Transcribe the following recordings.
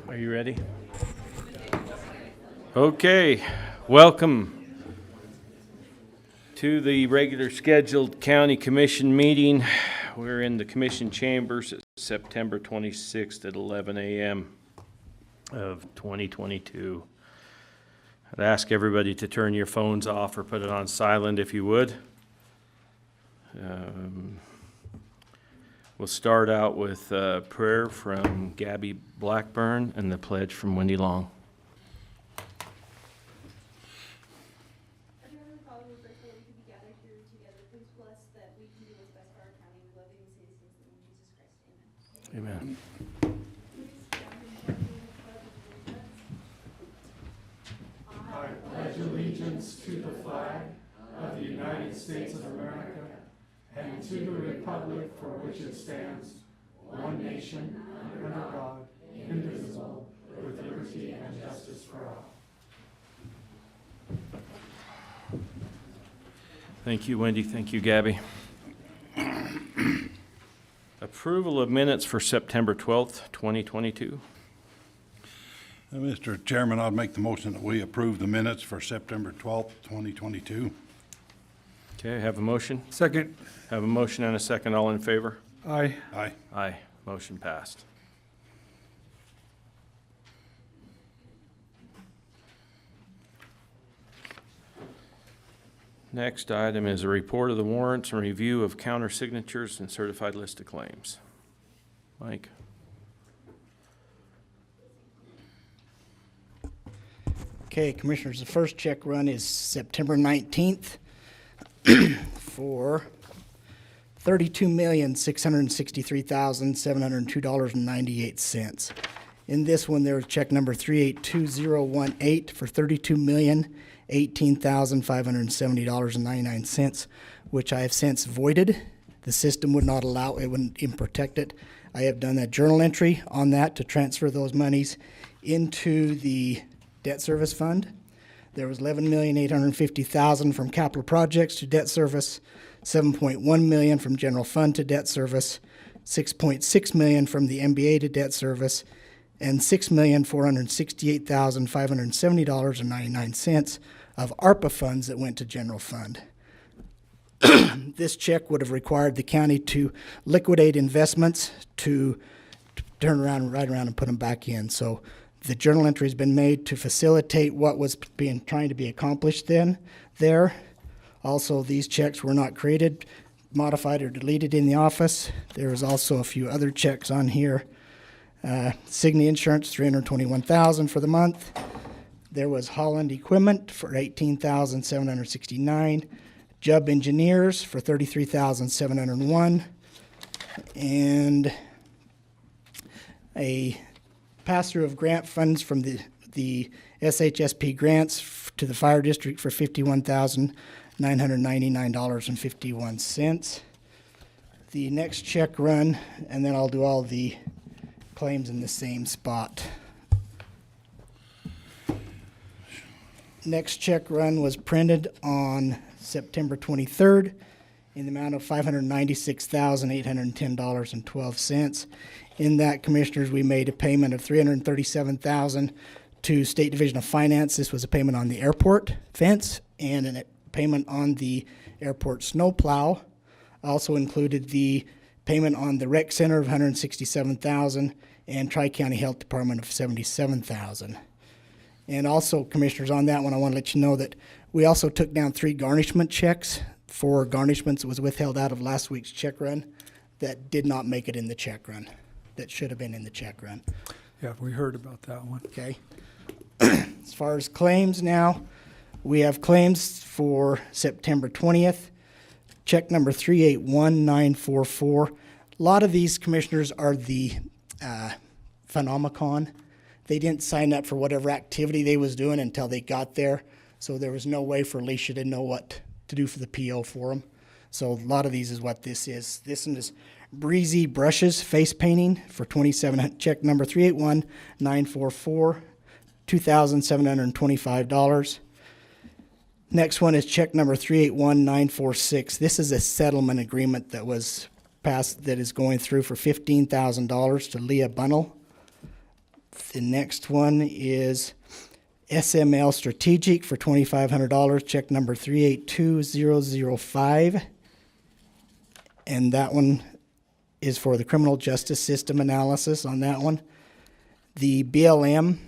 Are you ready? Okay, welcome to the regular scheduled county commission meeting. We're in the commission chambers at September 26th at 11 a.m. of 2022. I'd ask everybody to turn your phones off or put it on silent if you would. We'll start out with prayer from Gabby Blackburn and the pledge from Wendy Long. Heavenly Father, we're grateful that we can be gathered here together. Please bless that we can do what's best for our county. We love you and say these things in Jesus Christ. Amen. Amen. I pledge allegiance to the flag of the United States of America and to the republic for which it stands, one nation, under God, indivisible, with liberty and justice for all. Thank you, Wendy. Thank you, Gabby. Approval of minutes for September 12th, 2022. Mr. Chairman, I'd make the motion that we approve the minutes for September 12th, 2022. Okay, have a motion. Second. Have a motion and a second. All in favor? Aye. Aye. Aye. Motion passed. Next item is a report of the warrants and review of counter signatures and certified list of claims. Mike. Okay, Commissioners, the first check run is September 19th for $32,663,702.98. In this one, there was check number 382018 for $32,018,570.99, which I have since voided. The system would not allow it, wouldn't even protect it. I have done a journal entry on that to transfer those monies into the debt service fund. There was $11,850,000 from capital projects to debt service, $7.1 million from general fund to debt service, $6.6 million from the MBA to debt service, and $6,468,570.99 of ARPA funds that went to general fund. This check would have required the county to liquidate investments to turn around, right around, and put them back in. So the journal entry has been made to facilitate what was trying to be accomplished there. Also, these checks were not created, modified, or deleted in the office. There is also a few other checks on here. Cigna Insurance, $321,000 for the month. There was Holland Equipment for $18,769. Jubb Engineers for $33,701. And a pass-through of grant funds from the SHSP grants to the fire district for $51,999.51. The next check run, and then I'll do all the claims in the same spot. Next check run was printed on September 23rd in the amount of $596,810.12. In that, Commissioners, we made a payment of $337,000 to State Division of Finance. This was a payment on the airport fence and a payment on the airport snowplow. Also included the payment on the rec center of $167,000 and Tri-County Health Department of $77,000. And also, Commissioners, on that one, I want to let you know that we also took down 3 garnishment checks for garnishments that was withheld out of last week's check run that did not make it in the check run, that should have been in the check run. Yeah, we heard about that one. Okay. As far as claims now, we have claims for September 20th. Check number 381944. A lot of these, Commissioners, are the Phenomicon. They didn't sign up for whatever activity they was doing until they got there, so there was no way for Alicia to know what to do for the PO for them. So a lot of these is what this is. This one is Breezy Brushes Face Painting for $27. Check number 381944, $2,725. Next one is check number 381946. This is a settlement agreement that was passed that is going through for $15,000 to Leah Bunnell. The next one is SML Strategic for $2,500, check number 382005. And that one is for the criminal justice system analysis on that one. The BLM,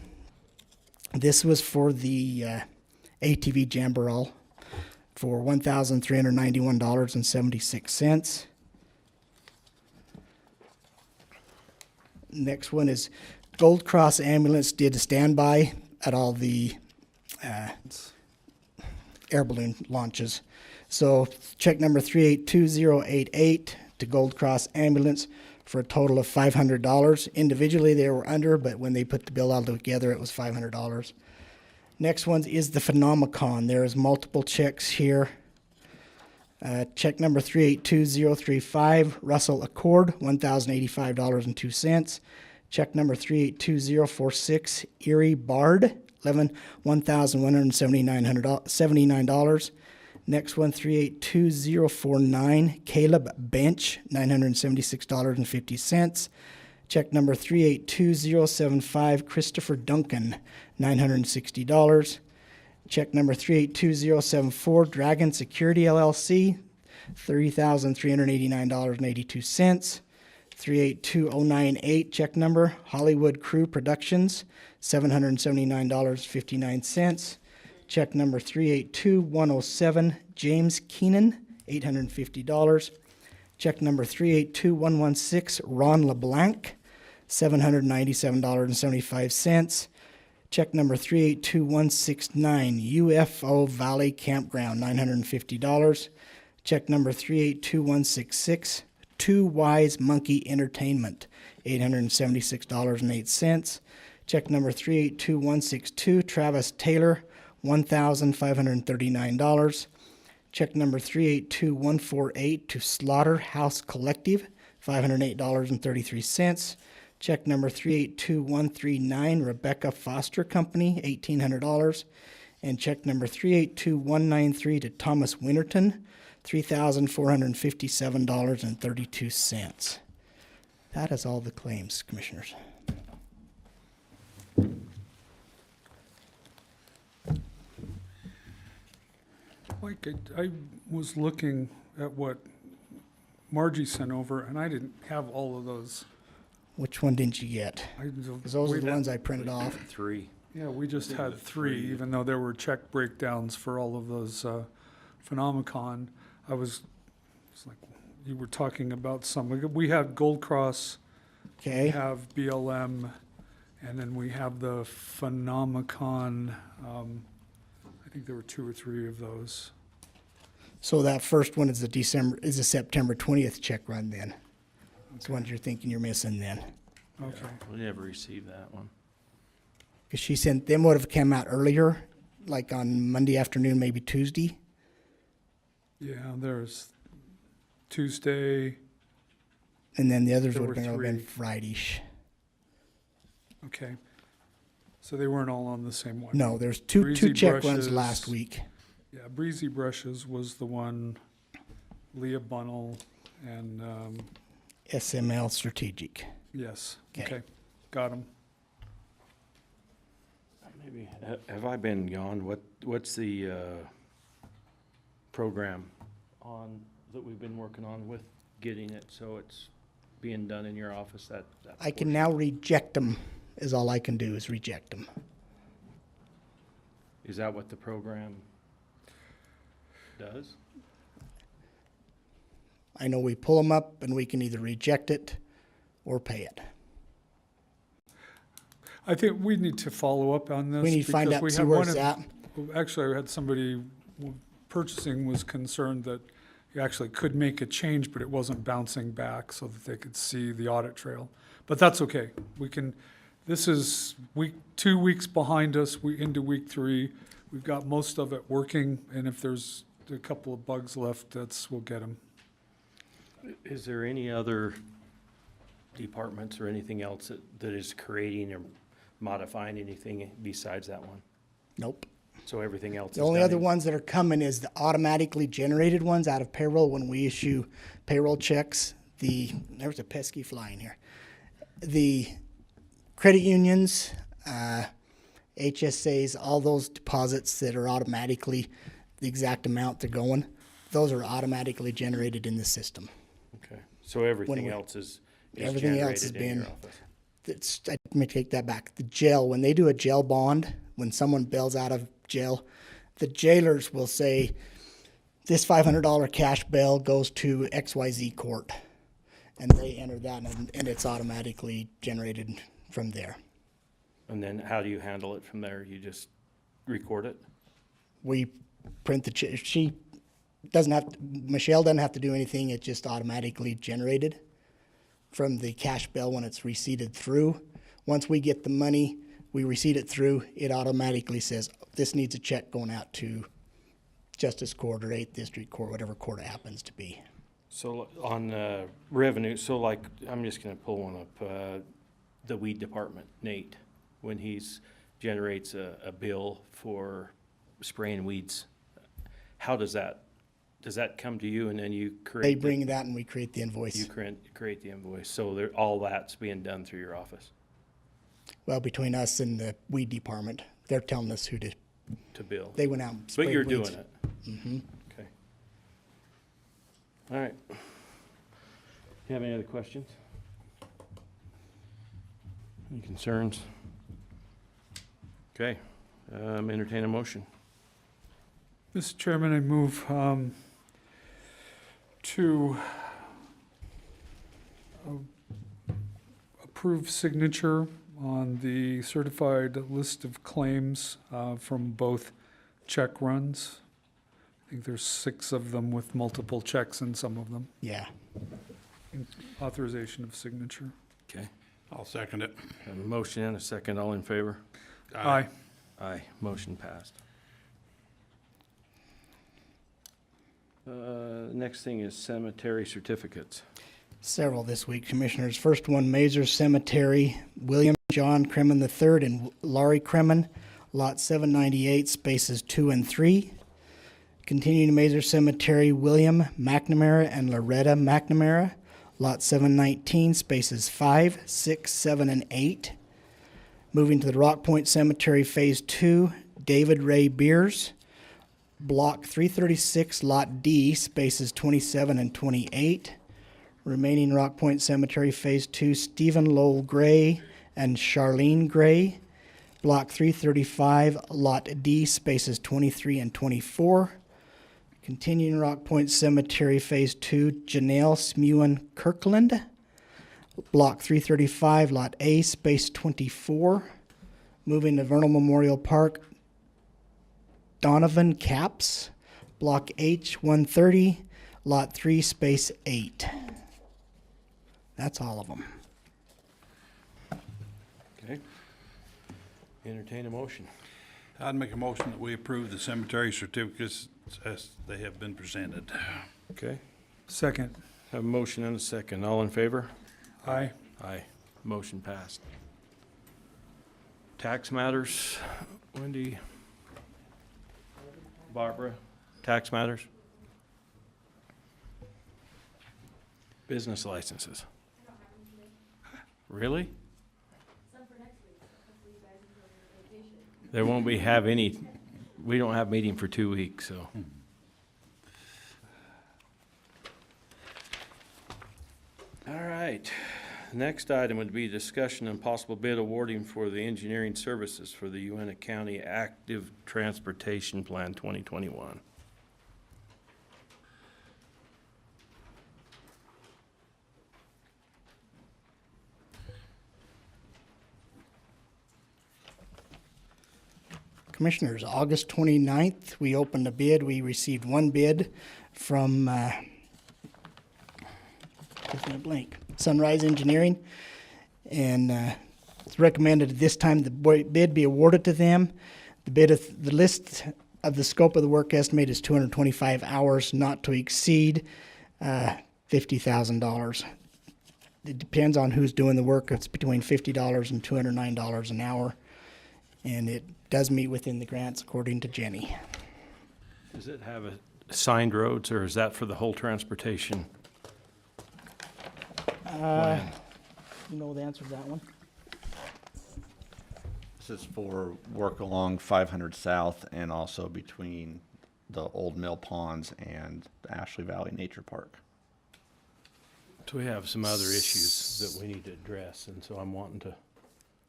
this was for the ATV Jamboree for $1,391.76. Next one is Gold Cross Ambulance did a standby at all the air balloon launches. So check number 382088 to Gold Cross Ambulance for a total of $500. Individually they were under, but when they put the bill all together it was $500. Next one is the Phenomicon. There is multiple checks here. Check number 382035, Russell Accord, $1,085.02. Check number 382046, Erie Bard, $1,179. Next one, 382049, Caleb Bench, $976.50. Check number 382075, Christopher Duncan, $960. Check number 382074, Dragon Security LLC, $30,389.82. 382098, check number, Hollywood Crew Productions, $779.59. Check number 382107, James Keenan, $850. Check number 382116, Ron LeBlanc, $797.75. Check number 382169, UFO Valley Campground, $950. Check number 382166, Two Wise Monkey Entertainment, $876.08. Check number 382162, Travis Taylor, $1,539. Check number 382148 to Slaughterhouse Collective, $508.33. Check number 382139, Rebecca Foster Company, $1,800. And check number 382193 to Thomas Winterton, $3,457.32. That is all the claims, Commissioners. Mike, I was looking at what Margie sent over, and I didn't have all of those. Which one didn't you get? Because those are the ones I printed off. 3. Yeah, we just had 3, even though there were check breakdowns for all of those Phenomicon. It's like you were talking about some. We had Gold Cross, we Okay, have BLM, and then we have the Phenomicon. I think there were 2 or 3 of those. so that first one is the September 20th check run then. It's the ones you're thinking you're missing then. Okay. We never received that one. Because she sent, them would have come out earlier, like on Monday afternoon, maybe Tuesday. Yeah, there's Tuesday. And then the others There would have were been 3. Friday-ish. Okay. So they weren't all on the same one. No, there's two Breezy check runs Brushes. last week. Yeah, Breezy Brushes was the one, Leah Bunnell, and, SML Strategic. yes, Okay. okay, got them. Maybe, have I been gone? What's the program on, that we've been working on with getting it so it's being done in your office, that I can portion? now reject them, is all I can do is reject them. Is that what the program does? I know we pull them up and we can either reject it or pay it. I think we need to follow up on this. We need to find because out, we see had where one it's of- at. Actually, I had somebody, purchasing was concerned that you actually could make a change, but it wasn't bouncing back so that they could see the audit trail. But that's okay. We can, this is 2 weeks behind us, into week 3. We've got most of it working, and if there's a couple of bugs left, we'll get them. Is there any other departments or anything else that is creating or modifying anything besides that one? Nope. So everything else is The only done other in- ones that are coming is the automatically generated ones out of payroll when we issue payroll checks. There's a pesky fly in here. The credit unions, HSAs, all those deposits that are automatically the exact amount they're going, those are automatically generated in the system. Okay, so everything we- else is everything else has generated in your been- office? Let me take that back. The jail, when they do a jail bond, when someone bails out of jail, the jailers will say, this $500 cash bail goes to XYZ court. And they enter that, and it's automatically generated from there. And then how do you handle it from there? You just record it? We print the check. Michelle doesn't have to do anything. It's just automatically generated from the cash bill when it's receipted through. Once we get the money, we receipt it through, it automatically says, this needs a check going out to Justice Court or 8th District Court, whatever court it happens to be. So on revenue, so like, I'm just gonna pull one up, the weed department, Nate, when he's generates a bill for spraying weeds, how does that come to you and then you create? They bring that and we create the invoice. You create the invoice, so all that's being done through your office Well, between us and the weed department, they're telling us who to, to bill? they went out and sprayed But you're weeds. doing it? Mm-hmm. Okay. All right. You have any other questions? Any concerns? Okay, entertain a motion. Mr. Chairman, I move to approve signature on the certified list of claims from both check runs. I think there's 6 of them with multiple checks in some of them. Yeah. Authorization of signature. Okay. I'll second it. A motion and a second, all in favor? Aye. Aye, motion passed. Next thing is cemetery certificates. Several this week, Commissioners. First one, Mazer Cemetery, William John Kremen III and Laurie Kremen, Lot 798, spaces 2 and 3. Continuing to Mazer Cemetery, William McNamara and Loretta McNamara, Lot 719, spaces 5, 6, 7, and 8. Moving to the Rock Point Cemetery, Phase 2, David Ray Beers, Block 336, Lot D, spaces 27 and 28. Remaining Rock Point Cemetery, Phase 2, Stephen Lowell Gray and Charlene Gray, Block 335, Lot D, spaces 23 and 24. Continuing Rock Point Cemetery, Phase 2, Janelle Smewen Kirkland, Block 335, Lot A, space 24. Moving to Vernal Memorial Park, Donovan Caps, Block H, 130, Lot 3, space 8. That's all of them. Okay. Entertain a motion. I'd make a motion that we approve the cemetery certificates as they have been presented. Okay. Second. Have a motion and a second, all in favor? Aye. Aye, motion passed. Tax matters, Wendy? Barbara, tax matters? Business licenses. Really? There won't be have any, we don't have meeting for 2 weeks, so. All right, next item would be discussion and possible bid awarding for the engineering services for the Uintah County Active Transportation Plan 2021. Commissioners, August 29th, we opened a bid. We received one bid from Sunrise Engineering, and it's recommended at this time the bid be awarded to them. The list of the scope of the work estimate is 225 hours, not to exceed $50,000. It depends on who's doing the work. It's between $50 and $209 an hour, and it does meet within the grants according to Jenny. Does it have assigned roads, or is that for the whole transportation? You know the answer to that one? This is for work along 500 South and also between the Old Mill Ponds and the Ashley Valley Nature Park. So we have some other issues that we need to address, and so I'm wanting to,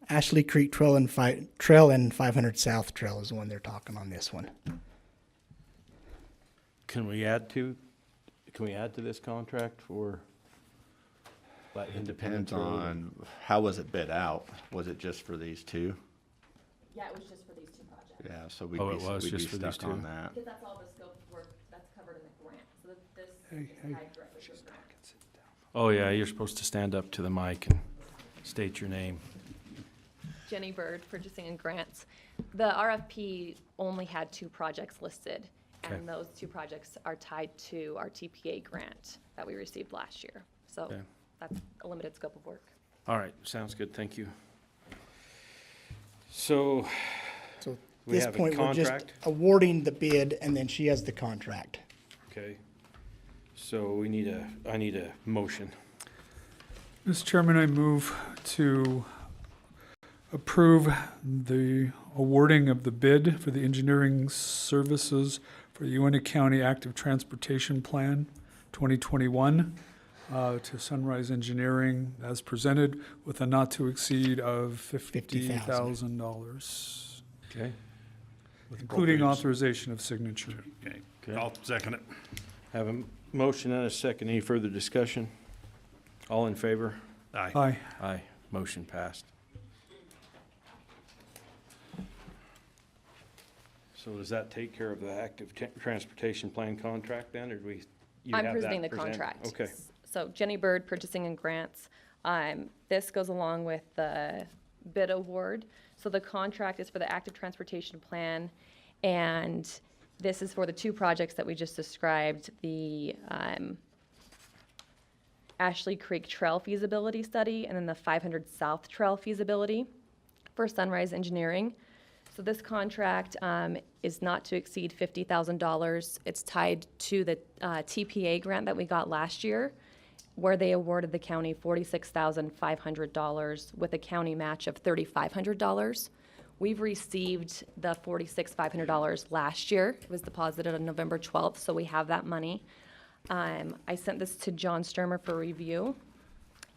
Ashley Creek Trail and 500 South Trail is the one they're talking on this one. can we add to this contract for like Independence Depends Road? on, how was it bid out? Was it just for these two? Yeah, it was just for these two projects. Yeah, so we'd Oh, be, it was we'd be just for these stuck on two? that. Because that's all the scope of work that's covered in the grant, so that this is tied directly to the grant. Oh, yeah, you're supposed to stand up to the mic and state your name. Jenny Bird, Purchasing and Grants. The RFP only had 2 projects listed, Okay. and those 2 projects are tied to our TPA grant that we received last year. So Okay. that's a limited scope of work. All right, sounds good, thank you. So, So at We this have a point, we're just contract? awarding the bid, and then she has the contract. okay, so I need a motion. Mr. Chairman, I move to approve the awarding of the bid for the engineering services for the Uintah County Active Transportation Plan 2021 to Sunrise Engineering as presented with a not to exceed of $50,000, Okay. including authorization of signature. Okay, Okay. I'll second it. Have a motion and a second. Any further discussion? All in favor? Aye. Aye. Aye. Motion passed. So does that take care of the active transportation plan contract then, or do we? you I'm have that presenting the presented? contract. Okay, So Jenny Bird, Purchasing and Grants. This goes along with the bid award. So the contract is for the active transportation plan, and this is for the 2 projects that we just described, the Ashley Creek Trail feasibility study and then the 500 South Trail feasibility for Sunrise Engineering. So this contract is not to exceed $50,000. It's tied to the TPA grant that we got last year, where they awarded the county $46,500 with a county match of $3,500. We've received the $46,500 last year. It was deposited on November 12th, so we have that money. I sent this to John Sturmer for review,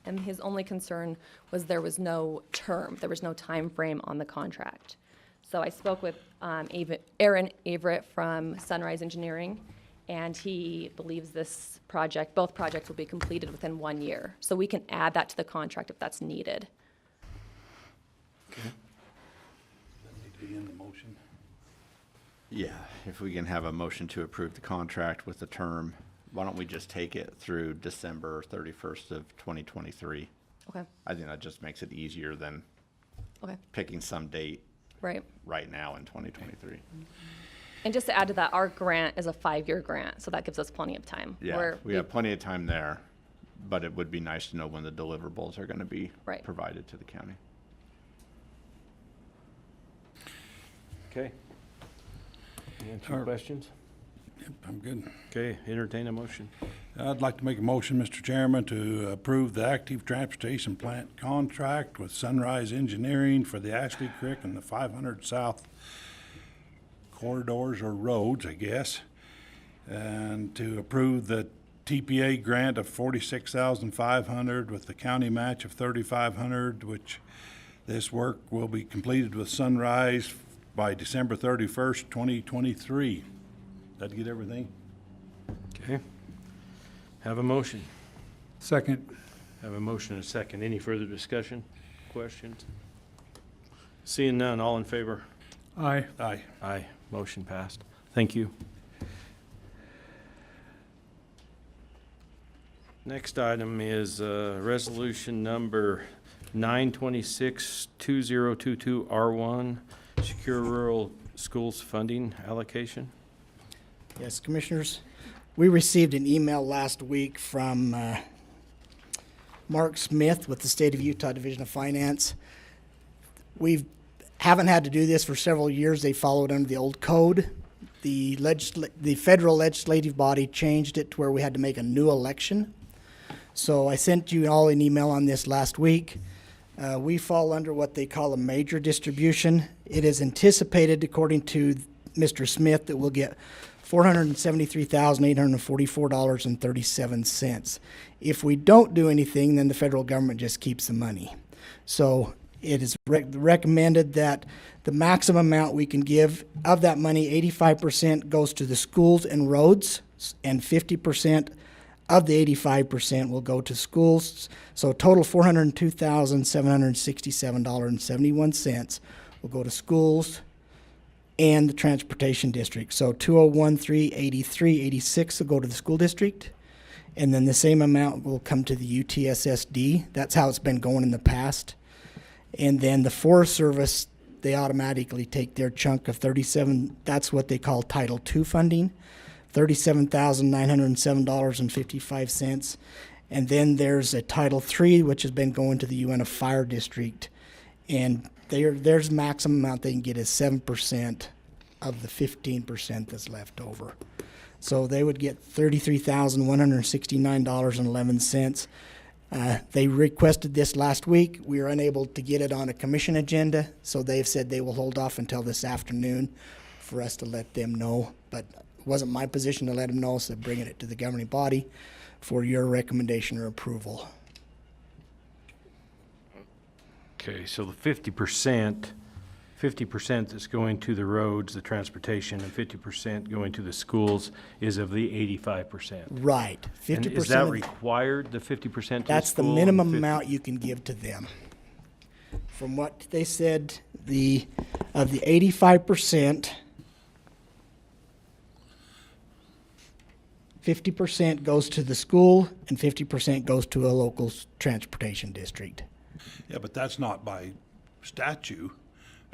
and his only concern was there was no term, there was no time frame on the contract. So I spoke with Aaron Averett from Sunrise Engineering, and he believes this project, both projects will be completed within 1 year. So we can add that to the contract if that's needed. That need to be in the motion. Yeah, if we can have a motion to approve the contract with the term, why don't we just take it through December 31st of 2023? Okay, I think that just makes it easier than okay, picking some date right. right now in 2023. And just to add to that, our grant is a 5-year grant, so that gives us plenty of time. Yeah, we have plenty of time there, but it would be nice to know when the deliverables are gonna be Right. provided to the county. okay. Any questions? Yep, I'm good. Okay, entertain a motion. I'd like to make a motion, Mr. Chairman, to approve the active transportation plant contract with Sunrise Engineering for the Ashley Creek and the 500 South corridors or roads, I guess, and to approve the TPA grant of $46,500 with the county match of $3,500, which this work will be completed with Sunrise by December 31st, 2023. That get everything? Okay. Have a motion. Second. Have a motion and a second. Any further discussion? Questions? Seeing none, all in favor? Aye. Aye. Aye. Motion passed. Thank you. Next item is resolution number 926-2022R1, Secure Rural Schools Funding Allocation. Yes, Commissioners, we received an email last week from Mark Smith with the State of Utah Division of Finance. We haven't had to do this for several years. They followed under the old code. The federal legislative body changed it to where we had to make a new election. So I sent you all an email on this last week. We fall under what they call a major distribution. It is anticipated, according to Mr. Smith, that we'll get $473,844.37. If we don't do anything, then the federal government just keeps the money. So it is recommended that the maximum amount we can give of that money, 85% goes to the schools and roads, and 50% of the 85% will go to schools. So a total $402,767.71 will go to schools and the transportation district. So 201,383.86 will go to the school district, and then the same amount will come to the UTSSD. That's how it's been going in the past. And then the Forest Service, they automatically take their chunk of 37, that's what they call Title II funding, $37,907.55. And then there's a Title III, which has been going to the Uintah Fire District. And there's maximum amount they can get is 7% of the 15% that's left over. So they would get $33,169.11. They requested this last week. We were unable to get it on a commission agenda, so they've said they will hold off until this afternoon for us to let them know. But it wasn't my position to let them know, so bringing it to the governing body for your recommendation or approval. Okay, so the 50% that's going to the roads, the transportation, and 50% going to the schools is of the 85%. Right, 50%. And is that required, the 50% to the school? That's the minimum amount you can give to them. From what they said, of the 85%, 50% goes to the school and 50% goes to a local transportation district. Yeah, but that's not by statute.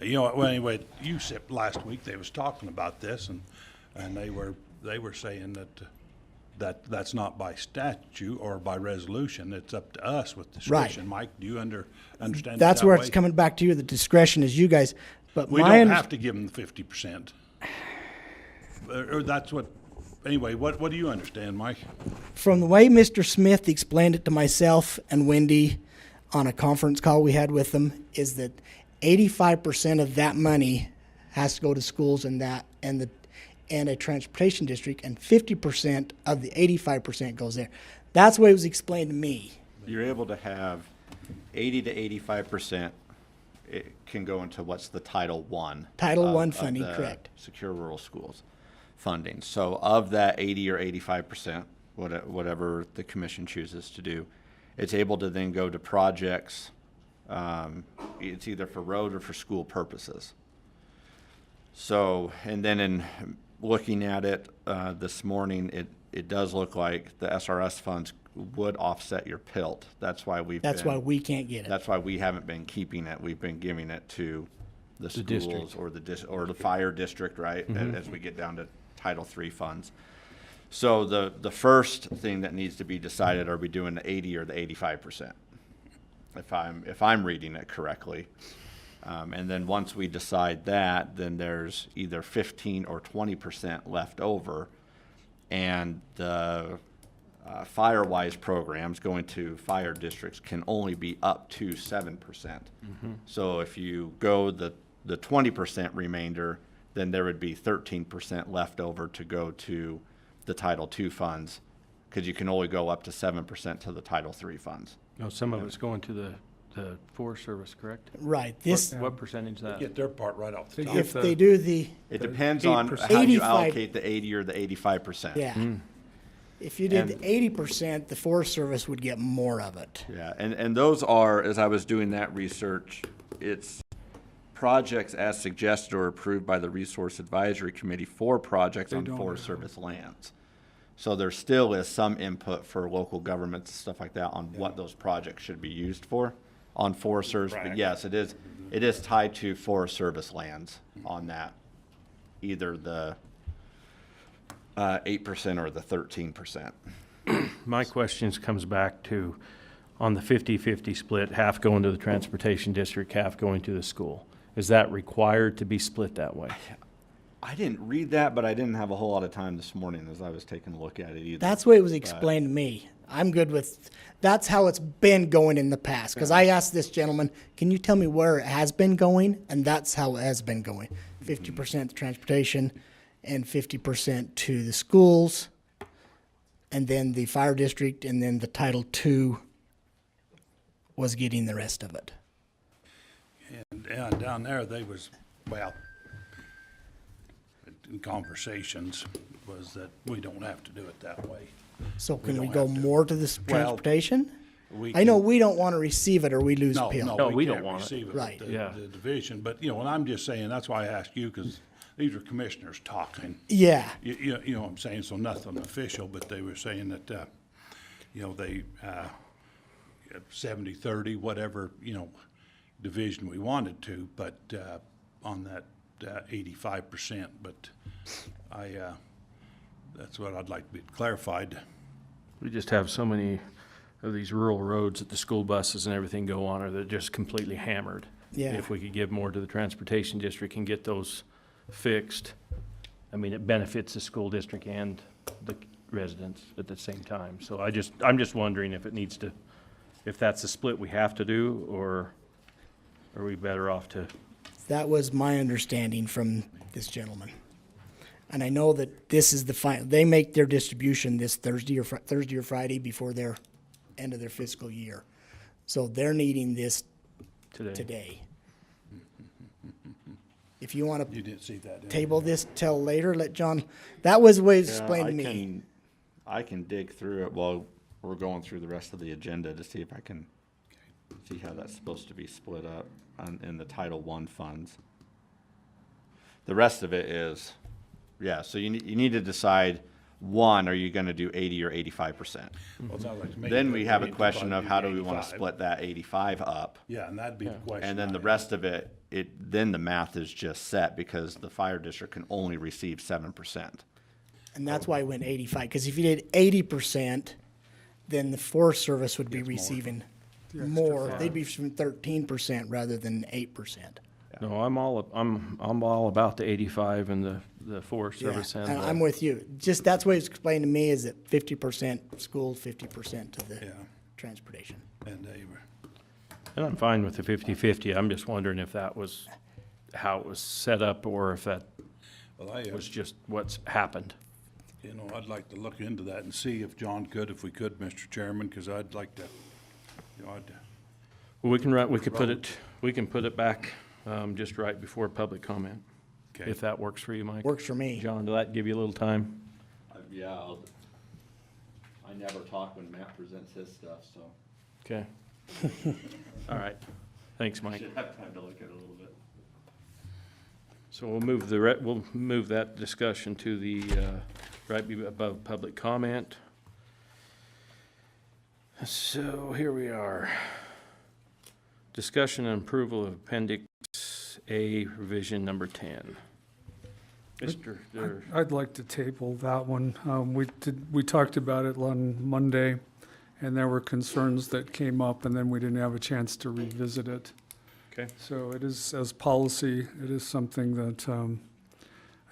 You know, well, anyway, USIP last week, they was talking about this, and they were saying that's not by statute or by resolution. It's up to us with discretion. Mike, do you understand? That's that where way? it's coming back to you. The discretion is you guys. But We don't have to give them the 50%. Or that's what. Anyway, what do you understand, Mike? From the way Mr. Smith explained it to myself and Wendy on a conference call we had with them, is that 85% of that money has to go to schools and a transportation district, and 50% of the 85% goes there. That's the way it was explained to me. You're able to have 80 to 85%. It can go into what's the Title I. Title I of funding, the correct. Secure Rural Schools funding. So of that 80 or 85%, whatever the commission chooses to do, it's able to then go to projects. It's either for road or for school purposes. So, and then in looking at it this morning, it does look like the SRS funds would offset your PILT. That's why we can't get it. That's why we haven't been keeping it. We've been giving it to the schools district. or the fire district, right? As we get down to Title III funds. So the first thing that needs to be decided, are we doing the 80 or the 85%? If I'm reading it correctly. And then once we decide that, then there's either 15 or 20% left over, and the Firewise programs going to fire districts can only be up to 7%. So if you go the 20% remainder, then there would be 13% left over to go to the Title II funds, because you can only go up to 7% to the Title III funds. No, some of it's going to the Forest Service, correct? Right. What percentage is that? Get their part right off the top. If they do the, It depends on 8%. how you 85. allocate the 80 or the 85%. yeah. If you did And- the 80%, the Forest Service would get more of it. Yeah, and those are, as I was doing that research, it's projects as suggested or approved by the Resource Advisory Committee for projects on Forest Service lands. So there still is some input for local governments, stuff like that, on what those projects should be used for on Forest Service. But yes, it is tied to Forest Service lands on that, either the 8% or the 13%. My questions comes back to, on the 50-50 split, half going to the transportation district, half going to the school. Is that required to be split that way? I didn't read that, but I didn't have a whole lot of time this morning as I was taking a look at it either. That's the way it was explained to me. I'm good with, that's how it's been going in the past. Because I asked this gentleman, can you tell me where it has been going? And that's how it has been going. 50% to transportation and 50% to the schools, and then the fire district, and then the Title II was getting the rest of it. And down there, they was, well, in conversations, was that we don't have to do it that way. So can don't we go have to. more to this Well, transportation? We I know can- we don't want to receive it or we lose No, PIL. No, no, we we don't can't want it. receive it Right. with Yeah. the division. But, you know, and I'm just saying, that's why I asked you, because these are commissioners talking. Yeah, You know what I'm saying, so nothing official, but they were saying that, you know, they, 70-30, whatever, you know, division we wanted to, but, on that, 85%, but that's what I'd like to be clarified. We just have so many of these rural roads that the school buses and everything go on, or they're just completely hammered. Yeah. If we could give more to the transportation district and get those fixed, I mean, it benefits the school district and the residents at the same time. So I'm just wondering if it needs to, if that's the split we have to do, or are we better off to? that was my understanding from this gentleman. And I know that this is the final, they make their distribution this Thursday or Friday before their end of their fiscal year. So they're needing this today. If you want You to didn't see that, did you? table this till later, let John, that was the way it's Yeah, explained to me. I can dig through it while we're going through the rest of the agenda to see if I can see how that's supposed to be split up in the Title I funds. The rest of it is, yeah, so you need to decide, one, are you gonna do 80 or 85%? Well, it sounds like to me Then that we have a 85 question of how do we 85. wanna split that 85 up? Yeah, and that'd be the question. And then I the had. rest of it, then the math is just set because the fire district can only receive 7%. And that's why I went 85, because if you did 80%, then the Forest Service would be receiving more. They'd be from 13% rather than 8%. No, I'm all about the 85 and the Forest Yeah, Service and and I'm with you. Just, that's the way it's explained to me, is that 50% schools, 50% to the Yeah. transportation. And they were, And I'm fine with the 50-50. I'm just wondering if that was how it was set up, or if that well, I, was just what's happened. you know, I'd like to look into that and see if John could, if we could, Mr. Chairman, because I'd like to, you know, Well, we can put it back, just right before public comment, okay. if that works for you, Mike. Works for me. John, did that give you a little time? Yeah, I never talk when Matt presents his stuff, so. Okay. All right. Thanks, Mike. Should have time to look at it a little bit. So we'll move that discussion to the, right above public comment. So here we are. Discussion and approval of Appendix A, revision number 10. Mr. I'd like to table that one. We talked about it on Monday, and there were concerns that came up, and then we didn't have a chance to revisit it. Okay. So it is, as policy, it is something that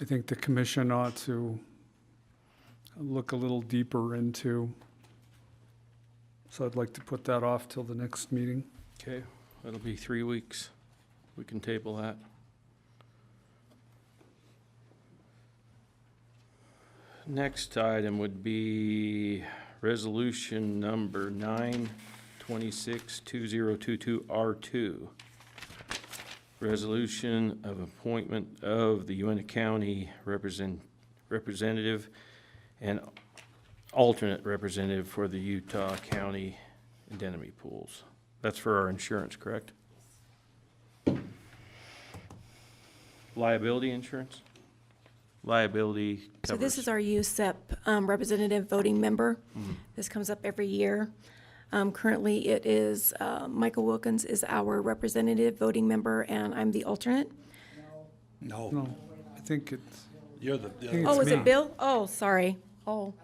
I think the commission ought to look a little deeper into. So I'd like to put that off till the next meeting. Okay, that'll be 3 weeks. We can table that. Next item would be resolution number 926-2022 R2. Resolution of appointment of the Uintah County representative and alternate representative for the Utah County indemnity pools. That's for our insurance, correct? Liability insurance? Liability So covers. this is our USEP representative voting member. This comes up every year. Currently, it is, Michael Wilkins is our representative voting member, and I'm the alternate. No, No, I think it's, you're the, It's Oh, is me. it Bill? Oh, sorry. Oh.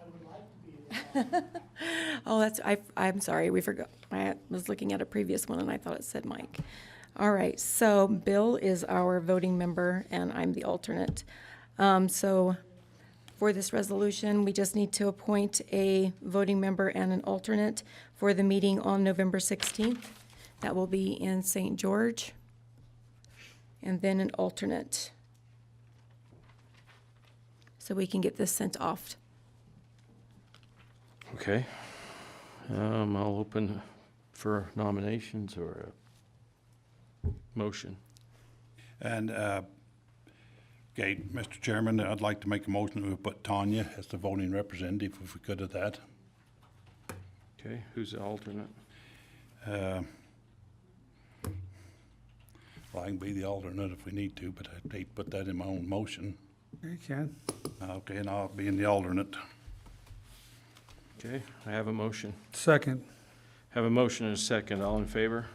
Oh, I'm sorry, we forgot. I was looking at a previous one, and I thought it said Mike. All right, so Bill is our voting member, and I'm the alternate. So for this resolution, we just need to appoint a voting member and an alternate for the meeting on November 16th. That will be in St. George. And then an alternate. So we can get this sent off. Okay. I'll open for nominations or a motion. And, okay, Mr. Chairman, I'd like to make a motion that we put Tanya as the voting representative, if we could, of that. Okay, who's the alternate? Well, I can be the alternate if we need to, but I'd hate to put that in my own motion. You can. Okay, and I'll be in the alternate. Okay, I have a motion. Second. Have a motion and a second. All in favor?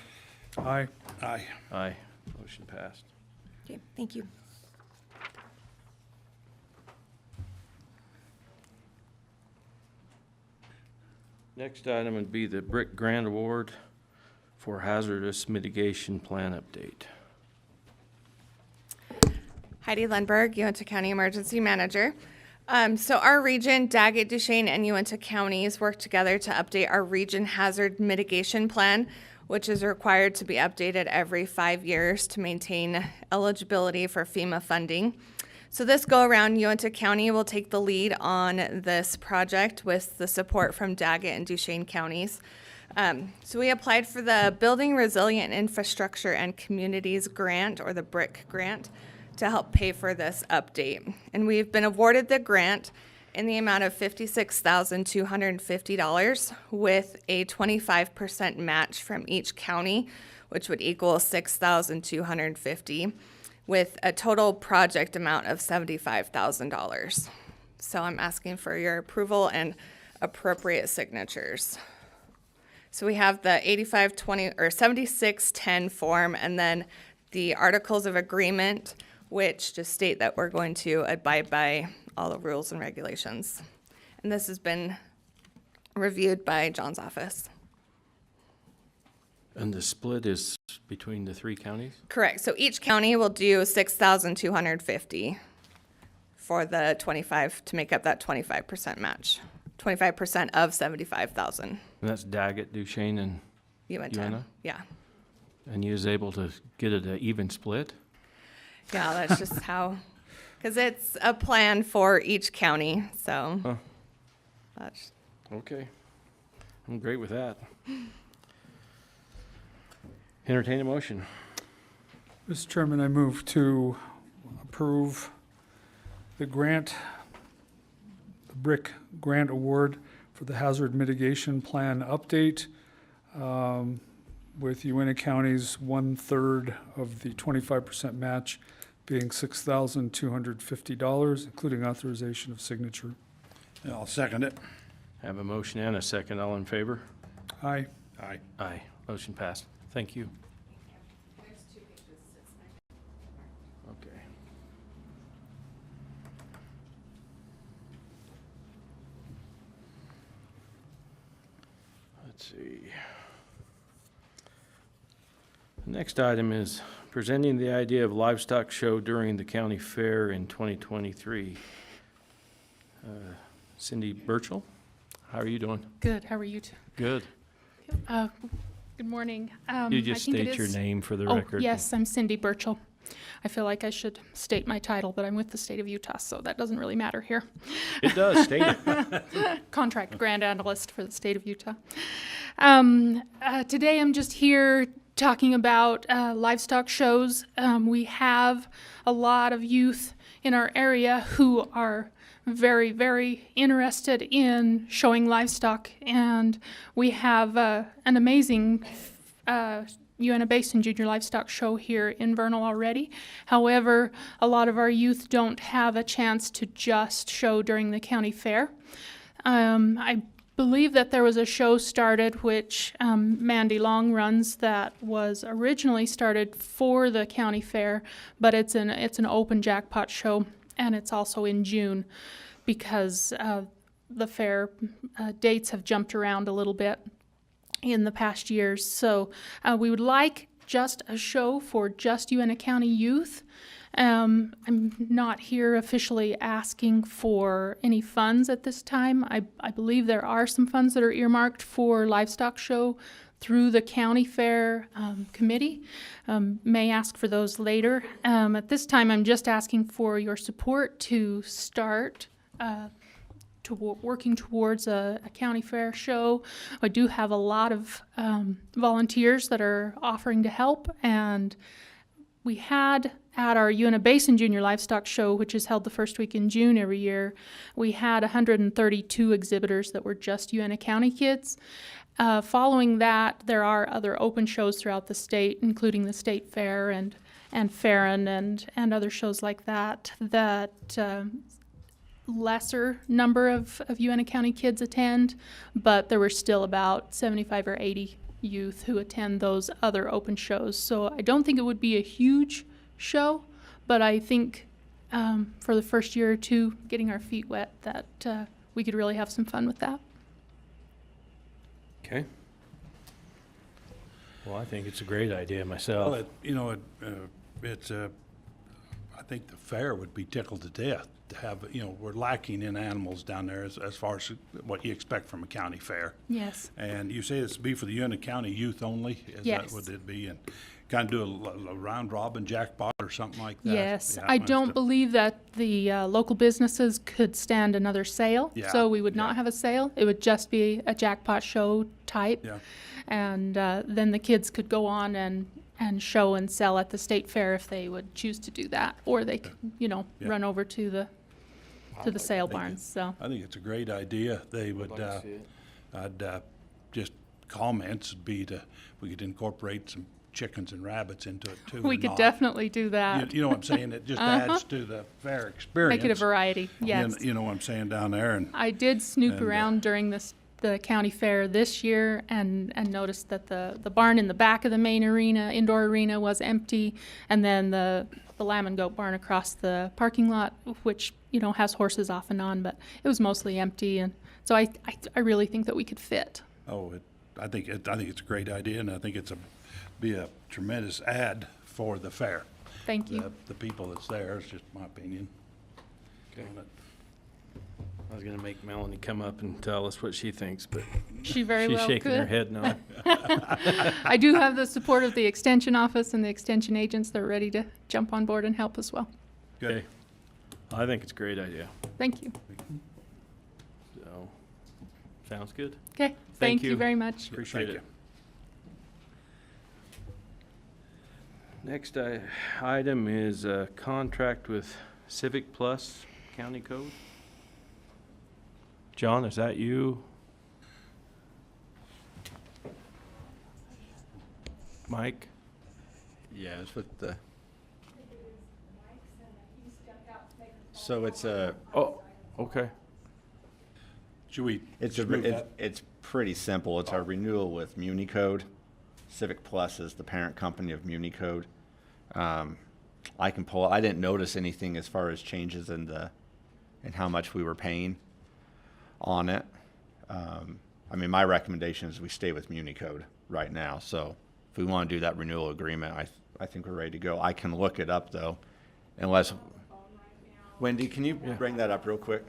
Aye. Aye. Aye. Motion passed. Okay, thank you. Next item would be the BRIC Grant Award for Hazardous Mitigation Plan Update. Heidi Lundberg, Uintah County Emergency Manager. So our region, Daggett, Duchesne, and Uintah counties work together to update our region hazard mitigation plan, which is required to be updated every 5 years to maintain eligibility for FEMA funding. So this go-around, Uintah County will take the lead on this project with the support from Daggett and Duchesne counties. So we applied for the Building Resilient Infrastructure and Communities Grant, or the BRIC grant, to help pay for this update. And we've been awarded the grant in the amount of $56,250 with a 25% match from each county, which would equal $6,250, with a total project amount of $75,000. So I'm asking for your approval and appropriate signatures. So we have the 8520 or 7610 form, and then the Articles of Agreement, which just state that we're going to abide by all the rules and regulations. And this has been reviewed by John's office. And the split is between the three counties? Correct. So each county will do $6,250 for the 25 to make up that 25% match. 25% of $75,000. And that's Daggett, Duchesne, and Uintah. Yeah. And you was able to get it an even split? Yeah, that's just how, because it's a plan for each county, so. Huh. That's, Okay. I'm great with that. Entertain a motion. Mr. Chairman, I move to approve the grant, the BRIC Grant Award for the Hazard Mitigation Plan Update, with Uintah County's 1/3 of the 25% match being $6,250, including authorization of signature. I'll second it. Have a motion and a second. All in favor? Aye. Aye. Aye. Motion passed. Thank you. Okay. Let's see. The next item is presenting the idea of livestock show during the county fair in 2023. Cindy Birchell, how are you doing? Good, how are you? Good. Good morning. You just state your name for the record. Yes, I'm Cindy Birchell. I feel like I should state my title, but I'm with the state of Utah, so that doesn't really matter here. It does, state it. Contract grant analyst for the state of Utah. Today I'm just here talking about livestock shows. We have a lot of youth in our area who are very, very interested in showing livestock, and we have an amazing Uintah Basin Junior Livestock Show here in Vernal already. However, a lot of our youth don't have a chance to just show during the county fair. I believe that there was a show started which Mandy Long runs that was originally started for the county fair, but it's an open jackpot show, and it's also in June because the fair dates have jumped around a little bit in the past years. So we would like just a show for just Uintah County youth, I'm not here officially asking for any funds at this time. I believe there are some funds that are earmarked for livestock show through the county fair committee. May ask for those later. At this time, I'm just asking for your support to start working towards a county fair show. I do have a lot of volunteers that are offering to help, and we had at our Uintah Basin Junior Livestock Show, which is held the first week in June every year, we had 132 exhibitors that were just Uintah County kids. Following that, there are other open shows throughout the state, including the State Fair and Farron and other shows like that, lesser number of Uintah County kids attend, but there were still about 75 or 80 youth who attend those other open shows. So I don't think it would be a huge show, but I think for the first year or two, getting our feet wet, that we could really have some fun with that. Okay. Well, I think it's a great idea Well, myself. I think the fair would be tickled to death to have, we're lacking in animals down there as far as what you expect from a county fair. Yes. And you say this would be for the Uintah County youth only? Is Yes. that what it'd be? And kind of do a round robin jackpot or something like that? Yes, Yeah, I must don't have- believe that the local businesses could stand another sale. Yeah, So we would yeah. not have a sale. It would just be a jackpot show type. Yeah. And then the kids could go on and show and sell at the state fair if they would choose to do that. Or they could, Yeah. run over to the sale barns, so. I think it's a great idea. They would, just comments would be we could incorporate some chickens and rabbits into it too. We or could not. definitely do that. You know what I'm saying? It just adds to the fair experience. Make it a variety, yes. You know what I'm saying down there, and I did snoop And, around during the county fair this year and noticed that the barn in the back of the main arena, indoor arena, was empty, and then the lamb and goat barn across the parking lot, which has horses off and on, but it was mostly empty, and so I really think that we could fit. I think it's a great idea, and I think be a tremendous ad for the fair. Thank you. The people that's there, it's just my opinion. Okay. I was gonna make Melanie come up and tell us what she thinks, but She very she's well shaking her could. head no. I do have the support of the extension office and the extension agents. They're ready to jump on board and help as well. Okay. I think it's a great idea. Thank you. So, sounds good. Okay, thank you very much. Appreciate Thank it. Next item is a contract with CIVICPLUS County Code. John, is that you? Mike? Yeah, it's with the. So it's a, Oh, okay. Should we? it's just move a, that? it's pretty simple. It's our renewal with MuniCode. CIVICPLUS is the parent company of MuniCode. I didn't notice anything as far as changes in how much we were paying on it. My recommendation is we stay with MuniCode right now. So if we want to do that renewal agreement, I think we're ready to go. I can look it up though, unless, Wendy, can you bring that up real quick?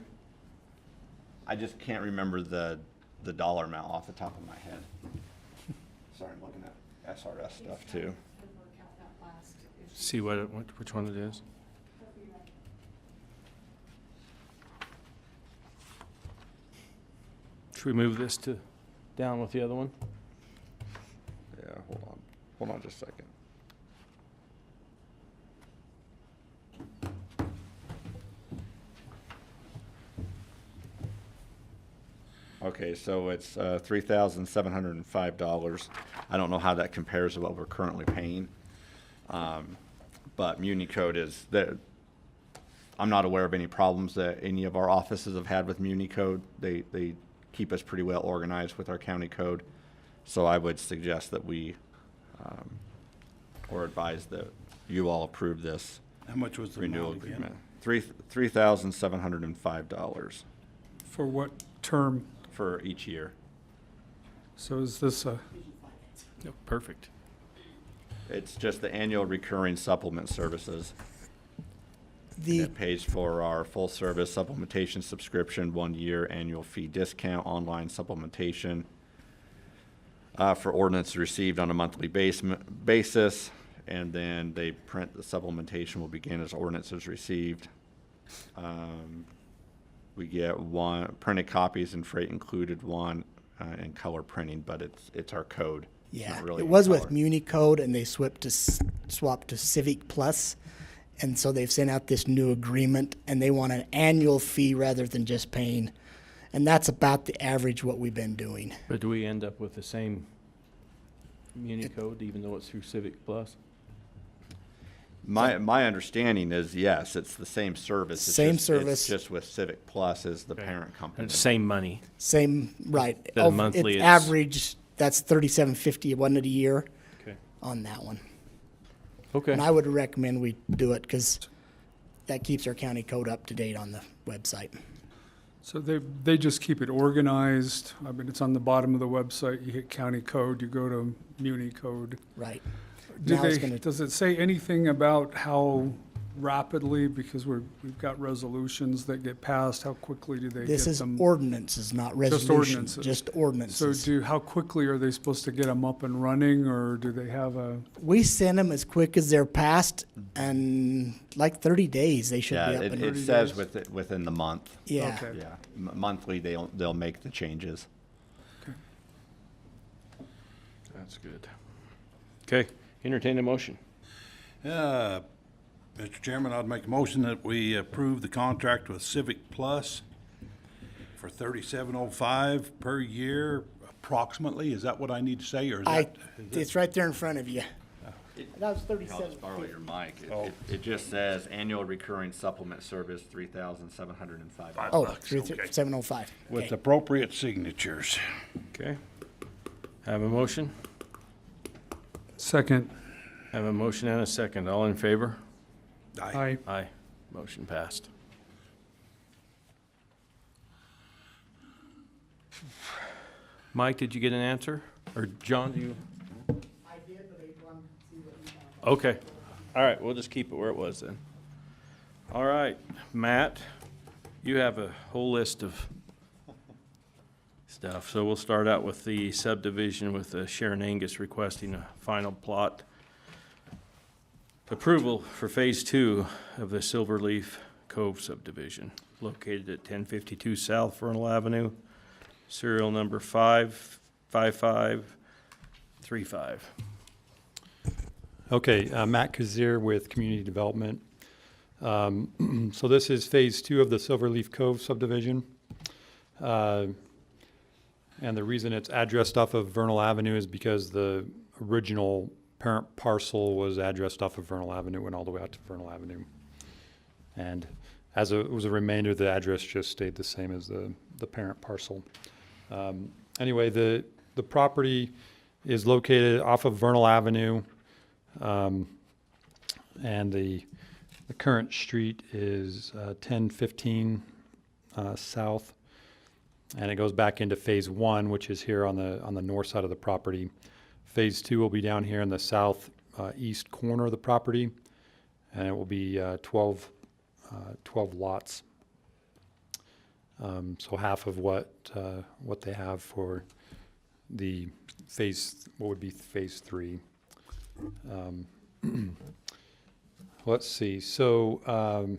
I just can't remember the dollar amount off the top of my head. Sorry, I'm looking at SRS stuff too. See which one it is? Should we move this down with the other one? Yeah, hold on just a second. Okay, so it's $3,705. I don't know how that compares to what we're currently paying. But MuniCode is there. I'm not aware of any problems that any of our offices have had with MuniCode. They keep us pretty well organized with our county code. So I would suggest that we, or advise that you all approve this How much was the renewal amount again? agreement. $3,705 For what term? for each year. So is this a, Perfect. It's just the annual recurring supplement services. The, It pays for our full-service supplementation subscription, 1-year annual fee discount, online supplementation for ordinance received on a monthly basis, and then they print the supplementation will begin as ordinance is received. We get printed copies and freight included, one in color printing, but it's our code. It's yeah, not really it was in with color. Muni Code, and they swapped to CIVICPLUS. And so they've sent out this new agreement, and they want an annual fee rather than just paying. And that's about the average what we've been doing. But do we end up with the same Muni code even though it's through Civic Plus? My understanding is, yes, it's the same service. It's Same just, service. It's just with Civic Plus as the parent company. And same money. Same, right. The monthly, It's it's- average, that's $37.50, wasn't it, a year Okay. on that one? Okay. And I would recommend we do it because that keeps our county code up to date on the website. So they just keep it organized. I mean, it's on the bottom of the website. You hit county code, you go to Muni code. Right. Do Now it's gonna- does it say anything about how rapidly, because we've got resolutions that get passed, how quickly do they This get is them? ordinances, not resolutions. ordinances. Just So ordinances. how quickly are they supposed to get them up and running, or do they have a? We send them as quick as they're passed, and like 30 days, they should be Yeah, up. it and says within the month. Yeah. Okay. Yeah, monthly they'll make the changes. That's good. Okay, entertain a motion. Mr. Chairman, I'd make a motion that we approve the contract with Civic Plus for $37.05 per year approximately. Is that what I need to say, or is that? It's right there in front of you. That was I'll 37. just borrow your mic. Oh. It just says annual recurring supplement service, $3,705. Oh, bucks, okay. 705. With Okay. appropriate signatures. Okay. Have a motion? Second. Have a motion and a second. All in favor? Aye. Aye. Motion passed. Mike, did you get an answer? Or John, do you? I did, but I wanted to see what you found. Okay. All right, we'll just keep it where it was then. All right, Matt, you have a whole list of stuff. So we'll start out with the subdivision with Sharon Angus requesting a final plot approval for Phase 2 of the Silverleaf Cove subdivision, located at 1052 South Vernal Avenue, serial number 55535. Okay, Matt Kazir with Community Development. So this is Phase 2 of the Silverleaf Cove subdivision. And the reason it's addressed off of Vernal Avenue is because the original parent parcel was addressed off of Vernal Avenue, went all the way out to Vernal Avenue. And as it was a remainder, the address just stayed the same as the parent parcel. Anyway, the property is located off of Vernal Avenue, and the current street is 1015 South, and it goes back into Phase 1, which is here on the north side of the property. Phase 2 will be down here in the south east corner of the property, and it will be 12 lots. So half of what they have for the what would be Phase 3. Let's see. So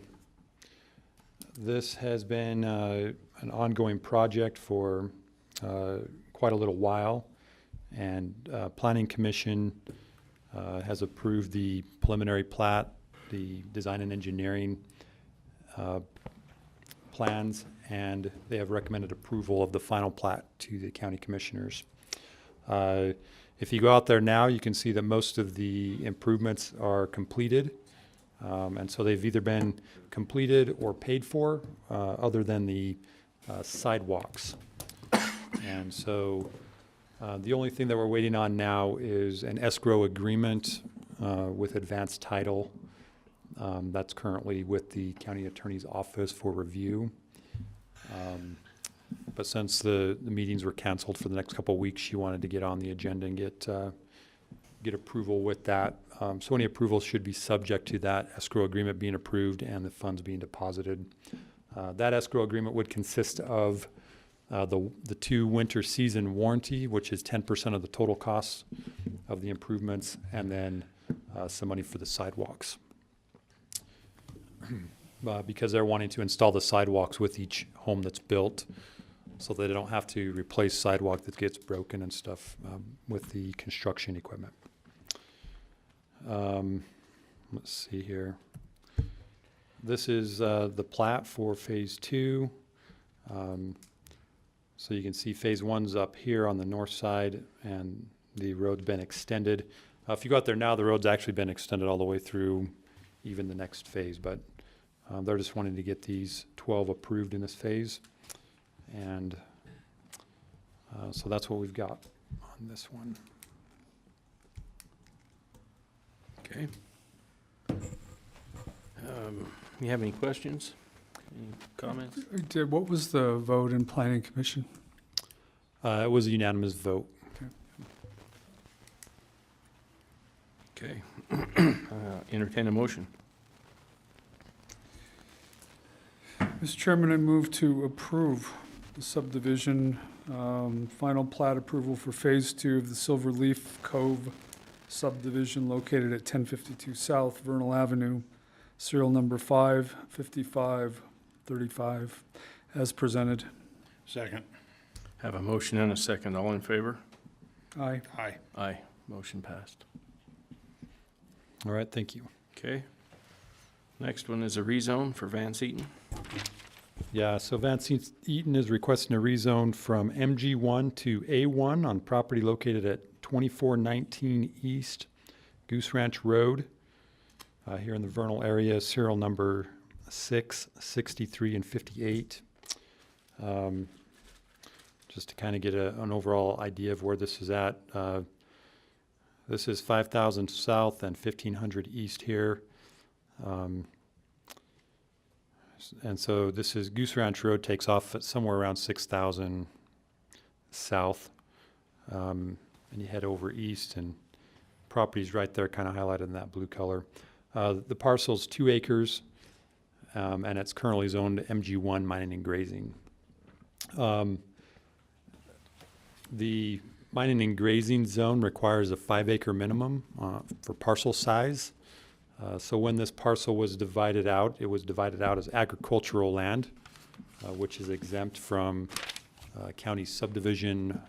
this has been an ongoing project for quite a little while, and Planning Commission has approved the preliminary plat, the design and engineering plans, and they have recommended approval of the final plat to the county commissioners. If you go out there now, you can see that most of the improvements are completed. And so they've either been completed or paid for, other than the sidewalks. And so the only thing that we're waiting on now is an escrow agreement with advanced title. That's currently with the county attorney's office for review. But since the meetings were canceled for the next couple of weeks, she wanted to get on the agenda and get approval with that. So any approvals should be subject to that escrow agreement being approved and the funds being deposited. That escrow agreement would consist of the 2 winter season warranty, which is 10% of the total costs of the improvements, and then some money for the sidewalks. Because they're wanting to install the sidewalks with each home that's built, so that they don't have to replace sidewalk that gets broken and stuff with the construction equipment. Let's see here. This is the plat for phase 2. So you can see phase 1's up here on the north side, and the road's been extended. If you go out there now, the road's actually been extended all the way through even the next phase, but they're just wanting to get these 12 approved in this phase. And so that's what we've got on this one. Okay. You have any questions? Any comments? What was the vote in planning commission? It was a unanimous vote. Okay. Entertain a motion. Mr. Chairman, I move to approve the subdivision final plat approval for Phase 2 of the Silverleaf Cove subdivision located at 1052 South Vernal Avenue, serial number 55535, as presented. Second. Have a motion and a second. All in favor? Aye. Aye. Aye. Motion passed. All right, thank you. Okay. Next one is a rezone for Vance Eaton. Yeah, so Vance Eaton is requesting a rezone from MG1 to A1 on property located at 2419 East Goose Ranch Road, here in the Vernal area, serial number 6, 63, and 58. Just to kind of get an overall idea of where this is at. This is 5,000 south and 1,500 east here. And so this is Goose Ranch Road, takes off at somewhere around 6,000 south. And you head over east, and property's right there, kind of highlighted in that blue color. The parcel's 2 acres, and it's currently zoned MG1 mining and grazing. The mining and grazing zone requires a 5-acre minimum for parcel size. So when this parcel was divided out, it was divided out as agricultural land, which is exempt from county subdivision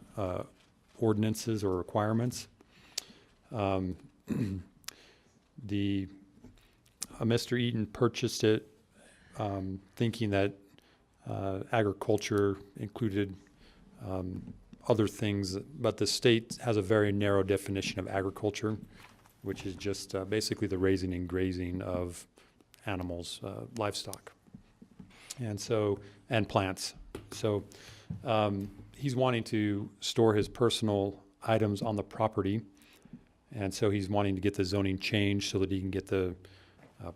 ordinances or requirements. Mr. Eaton purchased it thinking that agriculture included other things, but the state has a very narrow definition of agriculture, which is just basically the raising and grazing of animals, livestock, and plants. So he's wanting to store his personal items on the property, and so he's wanting to get the zoning changed so that he can get the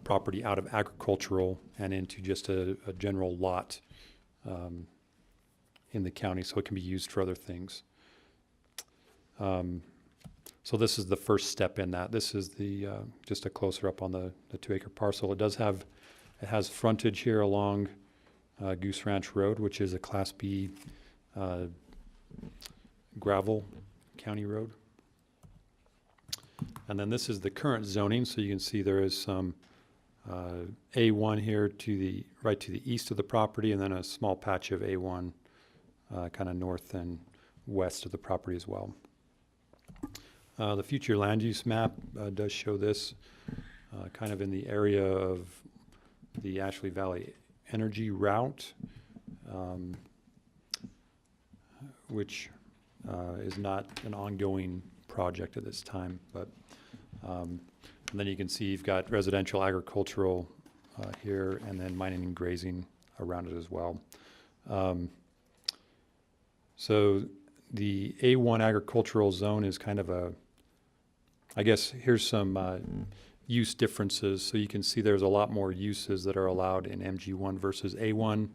property out of agricultural and into just a general lot in the county, so it can be used for other things. So this is the first step in that. This is the just a closer up on the 2-acre parcel. It has frontage here along Goose Ranch Road, which is a Class B gravel county road. And then this is the current zoning, so you can see there is some A1 here right to the east of the property, and then a small patch of A1 kind of north and west of the property as well. The future land use map does show this kind of in the area of the Ashley Valley Energy Route, which is not an ongoing project at this time, but and then you can see you've got residential agricultural here, and then mining and grazing around it as well. So the A1 agricultural zone is kind of I guess here's some use differences. So you can see there's a lot more uses that are allowed in MG1 versus A1.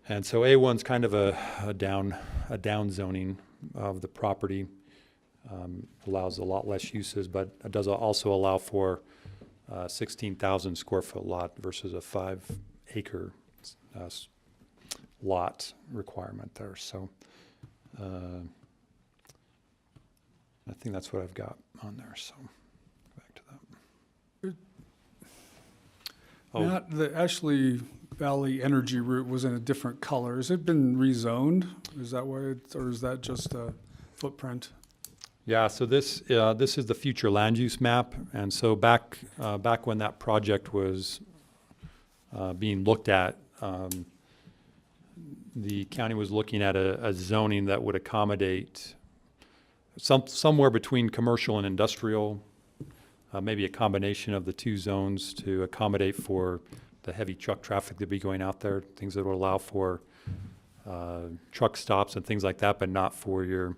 And so A1's kind of a down zoning. of the property. Allows a lot less uses, but it does also allow for 16,000 square foot lot versus a 5 acre lot requirement there. So I think that's what I've got on there. So back to that. Matt, the Ashley Valley Energy Route was in a different color. Has it been rezoned? Is that why or is that just a footprint? Yeah, so this is the future land use map, and so back when that project was being looked at, the county was looking at a zoning that would accommodate somewhere between commercial and industrial, maybe a combination of the two zones to accommodate for the heavy truck traffic that'd be going out there, things that would allow for truck stops and things like that, but not for your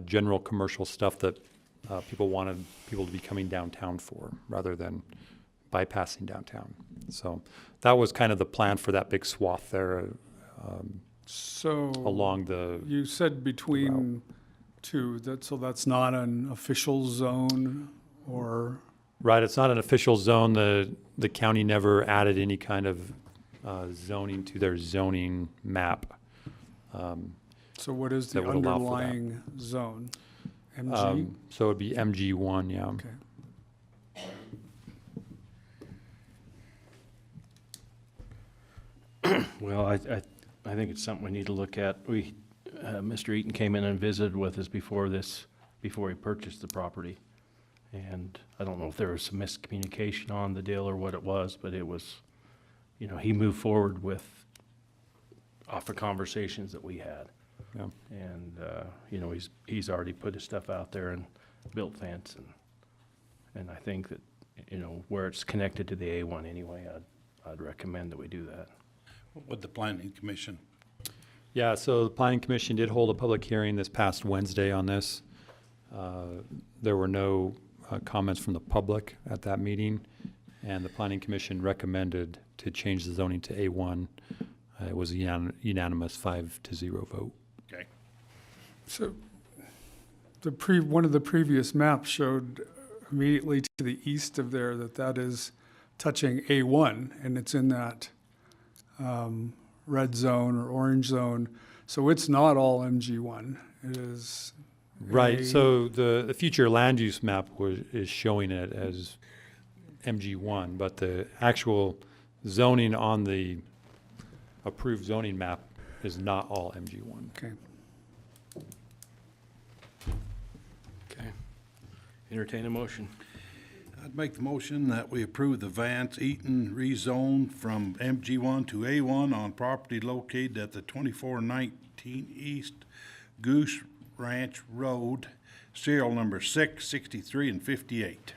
general commercial stuff that people wanted people to be coming downtown for, rather than bypassing downtown. So that was kind of the plan for that big swath there So along the you said between two, so that's not an official zone or? Right, it's not an official zone. The county never added any kind of zoning to their zoning map. So what is the that would allow for that. underlying zone? MG? So it'd be MG1, yeah. Okay. Well, I think it's something we need to look at. Mr. Eaton came in and visited with us before he purchased the property. And I don't know if there was some miscommunication on the deal or what it was, but it was, he moved forward off of conversations that we had. Yeah. And, he's already put his stuff out there and built fence and I think that, where it's connected to the A1 anyway, I'd recommend that we do that. With the planning commission. Yeah, so the Planning Commission did hold a public hearing this past Wednesday on this. There were no comments from the public at that meeting, and the Planning Commission recommended to change the zoning to A1. It was a unanimous 5-0 vote. Okay. So one of the previous maps showed immediately to the east of there that is touching A1, and it's in that red zone or orange zone. So it's not all MG1. It is Right, so the future land use map is showing it as MG1, but the actual zoning on the approved zoning map is not all MG1. Okay. Okay. Entertain a motion. I'd make the motion that we approve the Vance Eaton rezone from MG1 to A1 on property located at the 2419 East Goose Ranch Road, serial number 6, 63, and 58.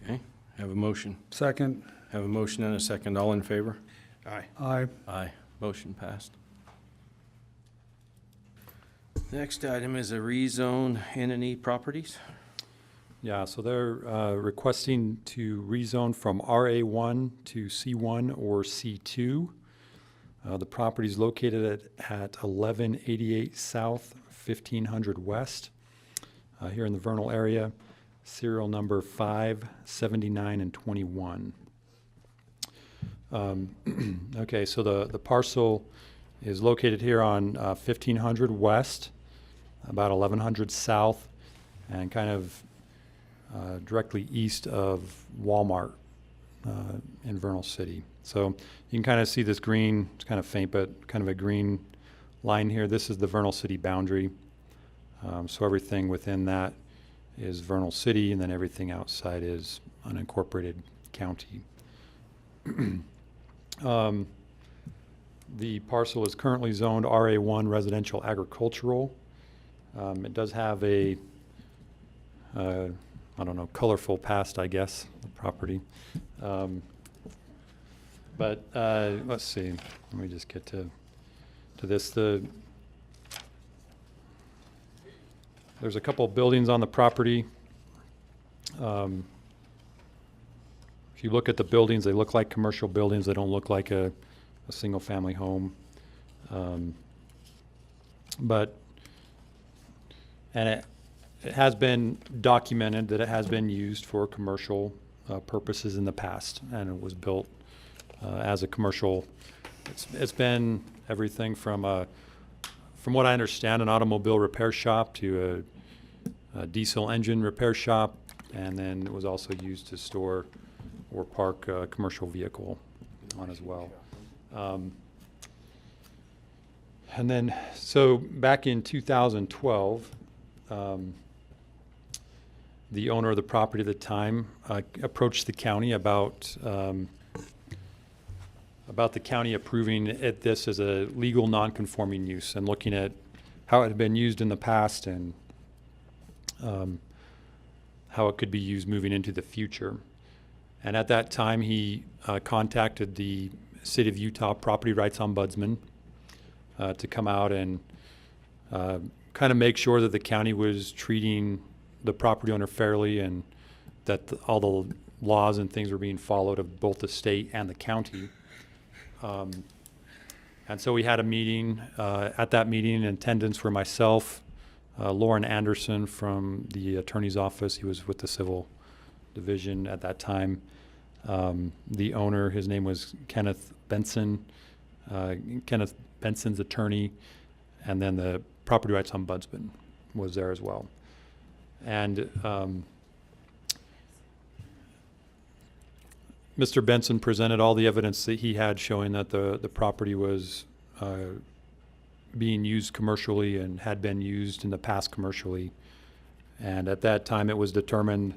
Okay, have a motion. Second. Have a motion and a second. All in favor? Aye. Aye. Aye. Motion passed. Next item is a rezone N&E properties. Yeah, so they're requesting to rezone from RA1 to C1 or C2. The property is located at 1188 South, 1500 West, here in the Vernal area, serial number 5, 79, and 21. Okay, so the parcel is located here on 1500 West, about 1100 South, and kind of directly east of Walmart in Vernal City. So you can kind of see this green, it's kind of faint, but kind of a green line here. This is the Vernal City boundary. So everything within that is Vernal City, and then everything outside is unincorporated county. The parcel is currently zoned RA1 residential agricultural. It does have a I don't know, colorful past, I guess, the property. But let's see, let me just get to this. There's a couple of buildings on the property. If you look at the buildings, they look like commercial buildings. They don't look like a single-family home. But And it has been documented that it has been used for commercial purposes in the past, and it was built as a commercial. It's been everything from what I understand, an automobile repair shop to a diesel engine repair shop, and then it was also used to store or park a commercial vehicle on as well. And then, so back in 2012, the owner of the property at the time approached the county about the county approving this as a legal non-conforming use and looking at how it had been used in the past and how it could be used moving into the future. And at that time, he contacted the City of Utah Property Rights Ombudsman to come out and kind of make sure that the county was treating the property owner fairly and that all the laws and things were being followed of both the state and the county. And so we had a meeting. At that meeting, in attendance were myself, Lauren Anderson from the attorney's office. He was with the civil division at that time. The owner, his name was Kenneth Benson, Kenneth Benson's attorney, and then the property rights ombudsman was there as well. And Mr. Benson presented all the evidence that he had showing that the property was being used commercially and had been used in the past commercially. And at that time, it was determined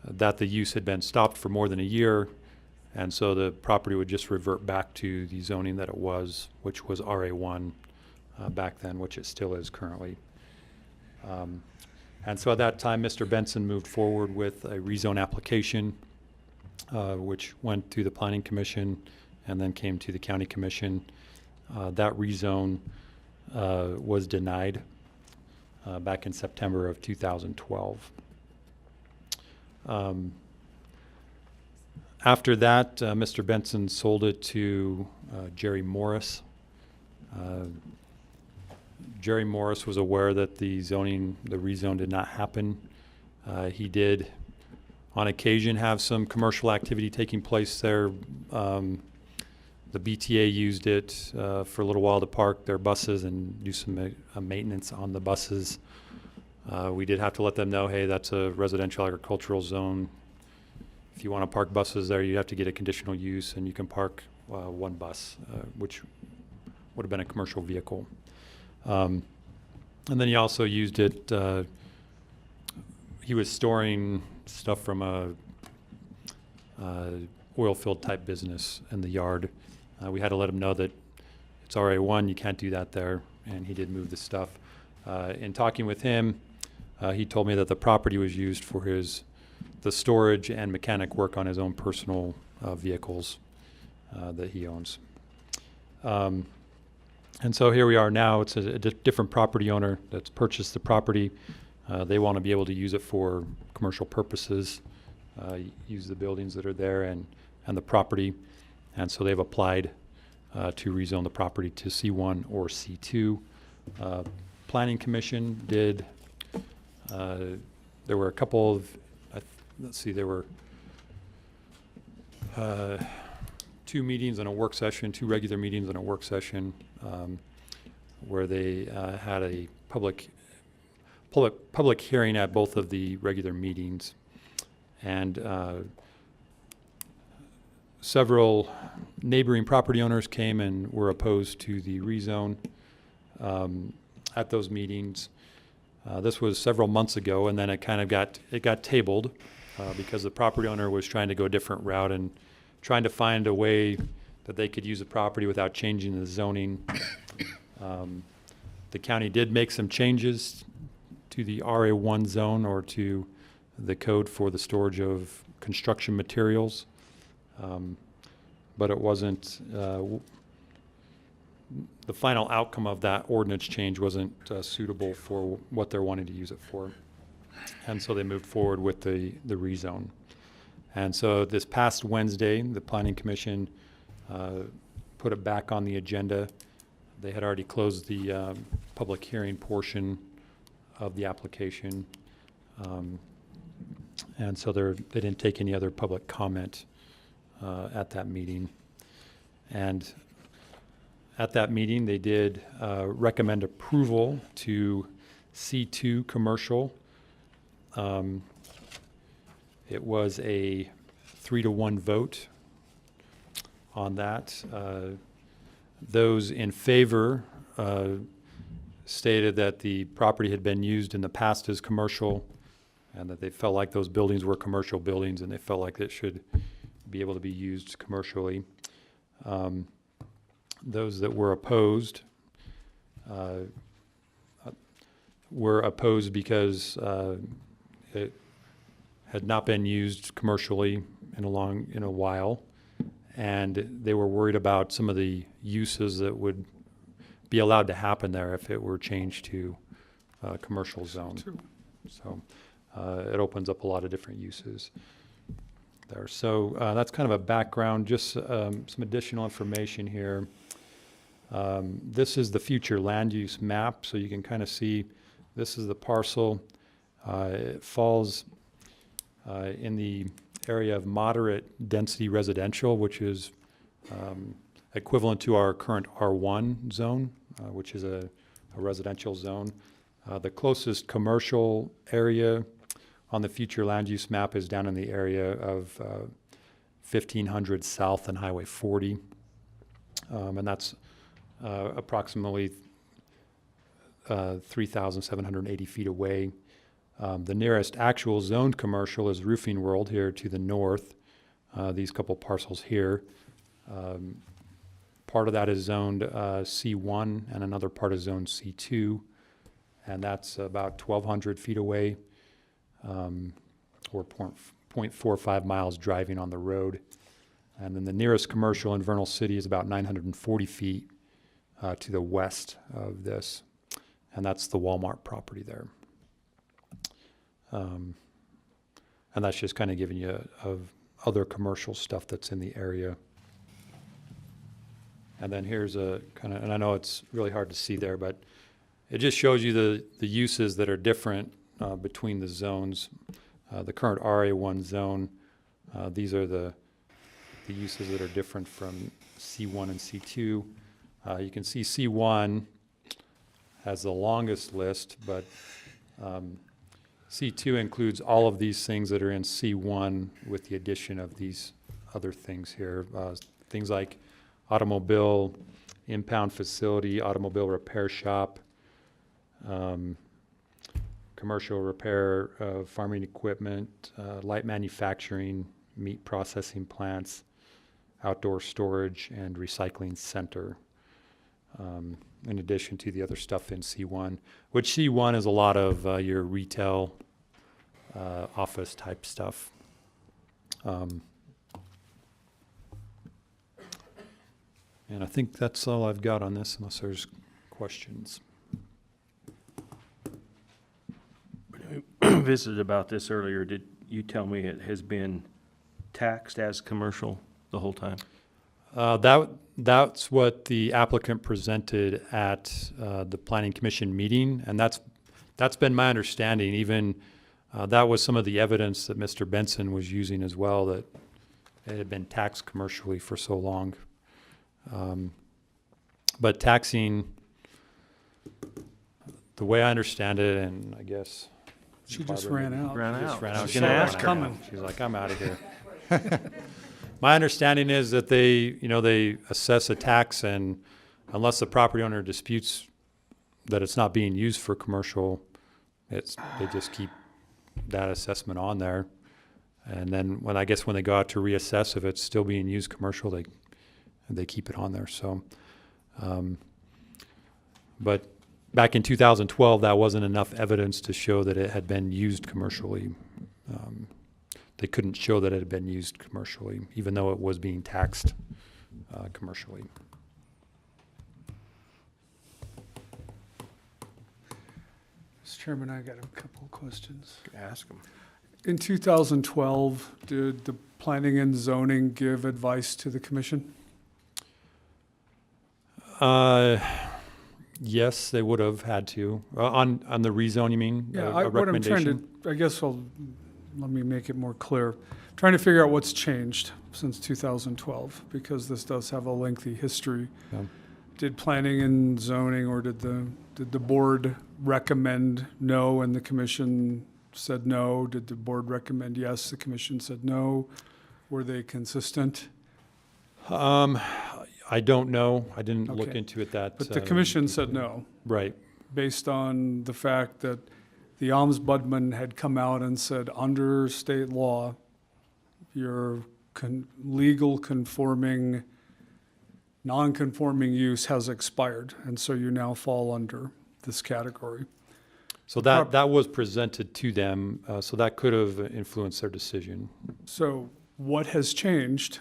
that the use had been stopped for more than a year, and so the property would just revert back to the zoning that it was, which was RA1 back then, which it still is currently. And so at that time, Mr. Benson moved forward with a rezone application, which went to the Planning Commission and then came to the County Commission. That rezone was denied back in September of 2012. After that, Mr. Benson sold it to Jerry Morris. Jerry Morris was aware that the rezone did not happen. He did, on occasion, have some commercial activity taking place there. The BTA used it for a little while to park their buses and do some maintenance on the buses. We did have to let them know, hey, that's a residential agricultural zone. If you want to park buses there, you have to get a conditional use, and you can park one bus, which would have been a commercial vehicle. And then he also used it, he was storing stuff from a oil field type business in the yard. We had to let him know that it's RA1, you can't do that there, and he did move the stuff. In talking with him, he told me that the property was used for the storage and mechanic work on his own personal vehicles that he owns. And so here we are now. It's a different property owner that's purchased the property. They want to be able to use it for commercial purposes, use the buildings that are there and the property. And so they've applied to rezone the property to C1 or C2. Planning Commission did, there were a couple of, let's see, there were 2 meetings and a work session, 2 regular meetings and a work session, where they had a public hearing at both of the regular meetings. And several neighboring property owners came and were opposed to the rezone at those meetings. This was several months ago, and then it kind of got tabled because the property owner was trying to go a different route and trying to find a way that they could use the property without changing the zoning. The county did make some changes to the RA1 zone or to the code for the storage of construction materials, but it wasn't, the final outcome of that ordinance change wasn't suitable for what they're wanting to use it for. And so they moved forward with the rezone. And so this past Wednesday, the Planning Commission put it back on the agenda. They had already closed the public hearing portion of the application. And so they didn't take any other public comment at that meeting. And at that meeting, they did recommend approval to C2 commercial. It was a 3-to-1 vote on that. Those in favor stated that the property had been used in the past as commercial and that they felt like those buildings were commercial buildings and they felt like it should be able to be used commercially. Those that were opposed because it had not been used commercially in a while, and they were worried about some of the uses that would be allowed to happen there if it were changed to a commercial zone. So it opens up a lot of different uses there. So that's kind of a background, just some additional information here. This is the future land use map, so you can kind of see this is the parcel. It falls in the area of moderate density residential, which is equivalent to our current R1 zone, which is a residential zone. The closest commercial area on the future land use map is down in the area of 1500 South and Highway 40. And that's approximately 3,780 feet away. The nearest actual zoned commercial is Roofing World here to the north, these couple parcels here. Part of that is zoned C1 and another part is zoned C2, and that's about 1,200 feet away, or 0.45 miles driving on the road. And then the nearest commercial in Vernal City is about 940 feet to the west of this, and that's the Walmart property there. And that's just kind of giving you of other commercial stuff that's in the area. And then here's a kind of, and I know it's really hard to see there, but it just shows you the uses that are different between the zones. The current RA1 zone, these are the uses that are different from C1 and C2. You can see C1 has the longest list, but C2 includes all of these things that are in C1 with the addition of these other things here. Things like automobile impound facility, automobile repair shop, commercial repair of farming equipment, light manufacturing, meat processing plants, outdoor storage, and recycling center. In addition to the other stuff in C1, which C1 is a lot of your retail, office type stuff. And I think that's all I've got on this, unless there's questions. We visited about this earlier. Did you tell me it has been taxed as commercial the whole time? That's what the applicant presented at the Planning Commission meeting, and that's been my understanding. Even that was some of the evidence that Mr. Benson was using as well, that it had been taxed commercially for so long. But taxing, the way I understand it, and I guess She just ran out. She's like, I'm out of here. My understanding is that they assess a tax, and unless the property owner disputes that it's not being used for commercial, they just keep that assessment on there. And then when they go out to reassess if it's still being used commercial, they keep it on there. So, but back in 2012, that wasn't enough evidence to show that it had been used commercially. They couldn't show that it had been used commercially, even though it was being taxed commercially. Mr. Chairman, I got a couple of questions. Ask them. In 2012, did the Planning and Zoning give advice to the commission? Yes, they would have had to. On the rezone, you mean? Yeah, A what I'm trying recommendation? to, I guess let me make it more clear. Trying to figure out what's changed since 2012, because this does have a lengthy history. Yeah. Did planning and zoning, or did the board recommend no and the commission said no? Did the board recommend yes, the commission said no? Were they consistent? I don't know. I didn't look Okay. into it that. But the commission said no, Right. based on the fact that the ombudsman had come out and said, under state law, your legal conforming, non-conforming use has expired, and so you now fall under this category. So that was presented to them, so that could have influenced their decision. So what has changed,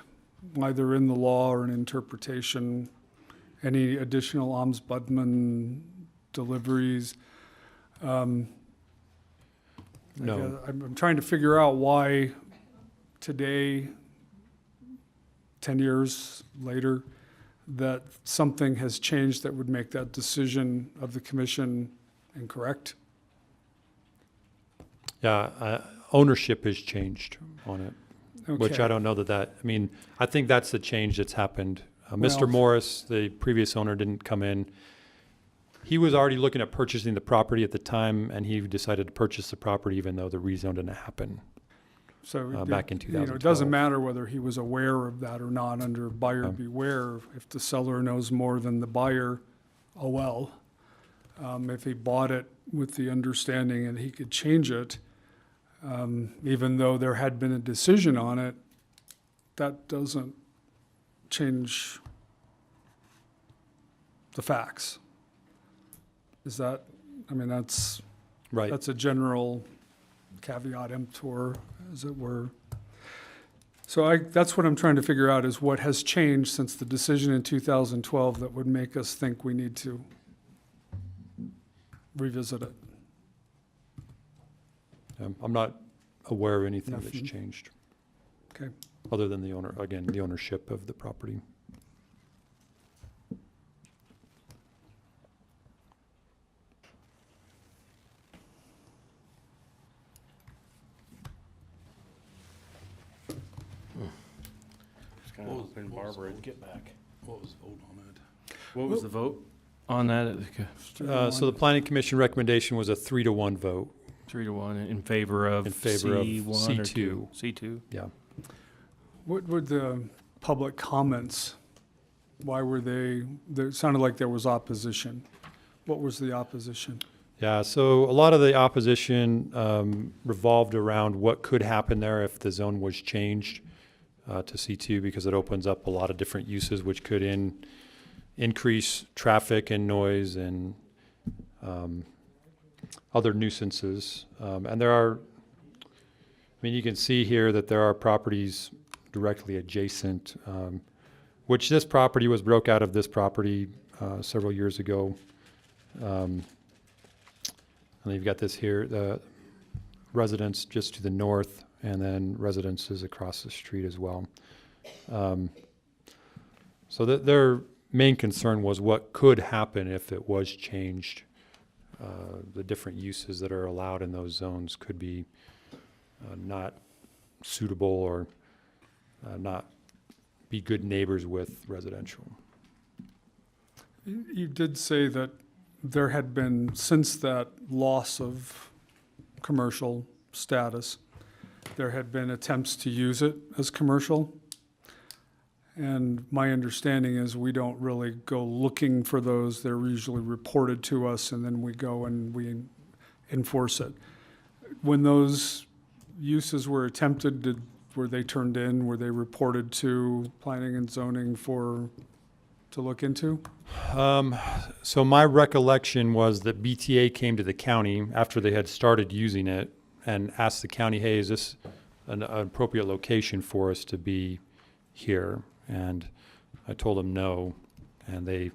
either in the law or in interpretation? Any additional ombudsman deliveries? No. I'm trying to figure out why today, 10 years later, that something has changed that would make that decision of the commission incorrect. Yeah, ownership has changed on it, which Okay. I don't know I mean, I think that's the change that's happened. Mr. Well- Morris, the previous owner, didn't come in. He was already looking at purchasing the property at the time, and he decided to purchase the property even though the rezone didn't happen. So Back in it doesn't 2012. matter whether he was aware of that or not under buyer beware. If the seller knows more than the buyer, oh well. If he bought it with the understanding and he could change it, even though there had been a decision on it, that doesn't change the facts. Is that, I mean, that's Right. a general caveat emptor, as it were. So that's what I'm trying to figure out, is what has changed since the decision in 2012 that would make us think we need to revisit it. I'm not aware of anything that's Nothing. changed, Okay. other than the ownership of the property. Just kind of hoping Barbara would get back. What was the vote on it? What was the vote on that? So the planning commission recommendation was a 3-to-1 vote. 3-1 in favor of In favor of C1 or C2. 2? C2? Yeah. What were the public comments? Why were it sounded like there was opposition. What was the opposition? Yeah, so a lot of the opposition revolved around what could happen there if the zone was changed to C2, because it opens up a lot of different uses which could increase traffic and noise and other nuisances. And there are, I mean, you can see here that there are properties directly adjacent, which this property was broke out of this property several years ago. And you've got this here, the residence just to the north, and then residences across the street as well. So their main concern was what could happen if it was changed. The different uses that are allowed in those zones could be not suitable or not be good neighbors with residential. You did say that there had been, since that loss of commercial status, there had been attempts to use it as commercial. And my understanding is we don't really go looking for those. They're usually reported to us, and then we go and we enforce it. When those uses were attempted, were they turned in? Were they reported to planning and zoning to look into? So my recollection was that BTA came to the county after they had started using it and asked the county, hey, is this an appropriate location for us to be here? And I told them no, and it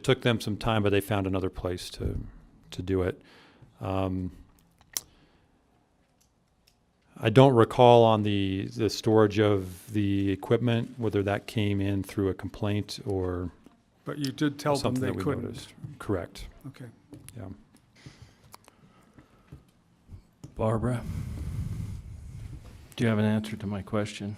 took them some time, but they found another place to do it. I don't recall on the storage of the equipment, whether that came in through a complaint or But you did tell them something they that we couldn't. noticed. Correct, Okay. yeah. Barbara, do you have an answer to my question?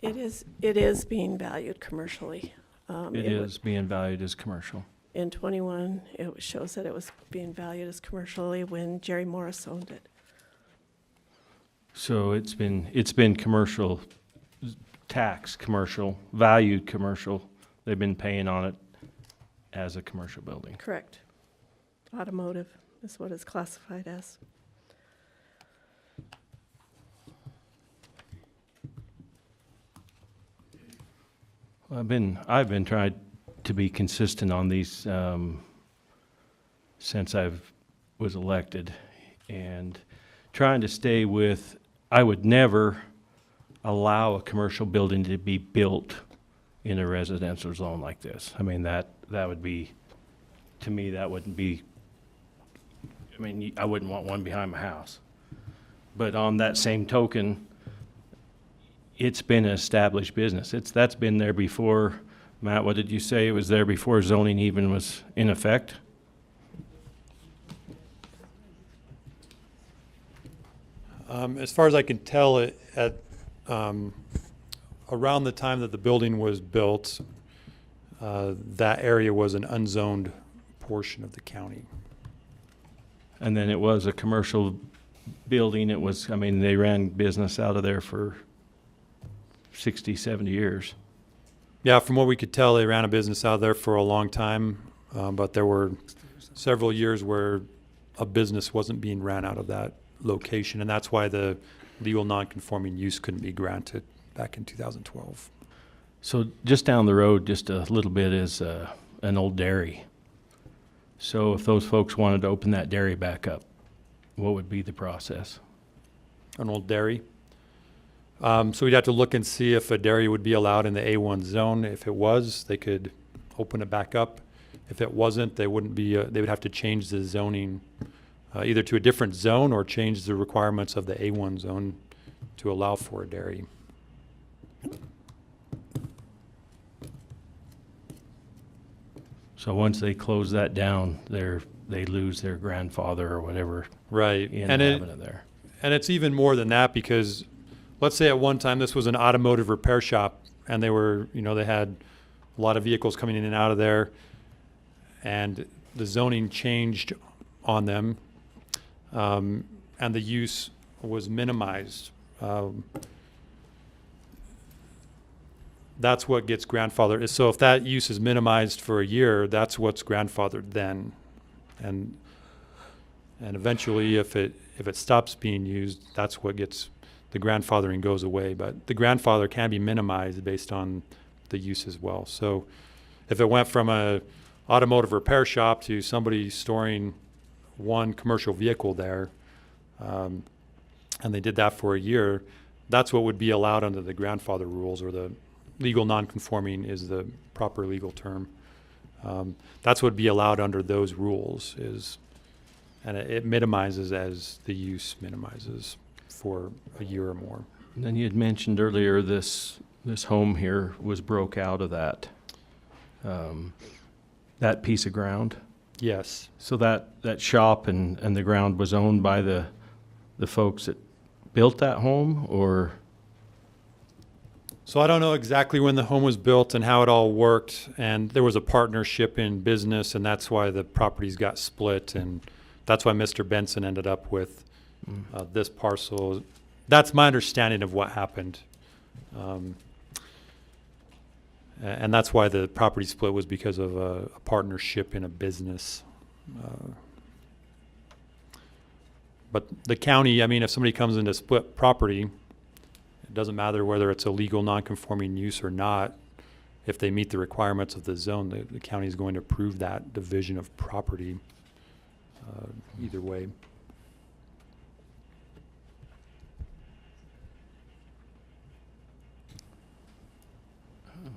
It is being valued commercially. It is being valued as commercial. In 21, it shows that it was being valued as commercially when Jerry Morris owned it. So it's been commercial, tax commercial, valued commercial. They've been paying on it as a commercial building. Correct. Automotive is what it's classified as. I've been trying to be consistent on these since was elected, and trying to stay with. I would never allow a commercial building to be built in a residential zone like this. I mean, that would be, to me, that wouldn't be. I mean, I wouldn't want one behind my house. But on that same token, it's been an established business. That's been there before. Matt, what did you say? It was there before zoning even was in effect? As far as I can tell, at around the time that the building was built, that area was an unzoned portion of the county. And then it was a commercial building. It was, I mean, they ran business out of there for 60, 70 years. Yeah, from what we could tell, they ran a business out there for a long time, but there were several years where a business wasn't being ran out of that location, and that's why the legal non-conforming use couldn't be granted back in 2012. So just down the road, just a little bit, is an old dairy. So if those folks wanted to open that dairy back up, what would be the process? An old dairy. So we'd have to look and see if a dairy would be allowed in the A1 zone. If it was, they could open it back up. If it wasn't, they wouldn't be. They would have to change the zoning, either to a different zone or change the requirements of the A1 zone to allow for a dairy. So once they close that down, they lose their grandfather or whatever Right, in and having it there. And it's even more than that, because let's say at one time this was an automotive repair shop, and they were, they had a lot of vehicles coming in and out of there, and the zoning changed on them, and the use was minimized. That's what gets grandfathered. So if that use is minimized for a year, that's what's grandfathered then, and eventually, if it stops being used, that's what gets, the grandfathering goes away. But the grandfather can be minimized based on the use as well. So if it went from a automotive repair shop to somebody storing one commercial vehicle there, and they did that for a year, that's what would be allowed under the grandfather rules, or the legal non-conforming is the proper legal term. That's what would be allowed under those rules, and it minimizes as the use minimizes for a year or more. And then you had mentioned earlier this home here was broke out of that piece of ground. Yes. So that shop and the ground was owned by the folks that built that home, or? So I don't know exactly when the home was built and how it all worked, and there was a partnership in business, and that's why the properties got split, and that's why Mr. Benson ended up with this parcel. That's my understanding of what happened. And that's why the property split was because of a partnership in a business. But the county, I mean, if somebody comes in to split property, it doesn't matter whether it's a legal non-conforming use or not. If they meet the requirements of the zone, the county is going to approve that division of property either way.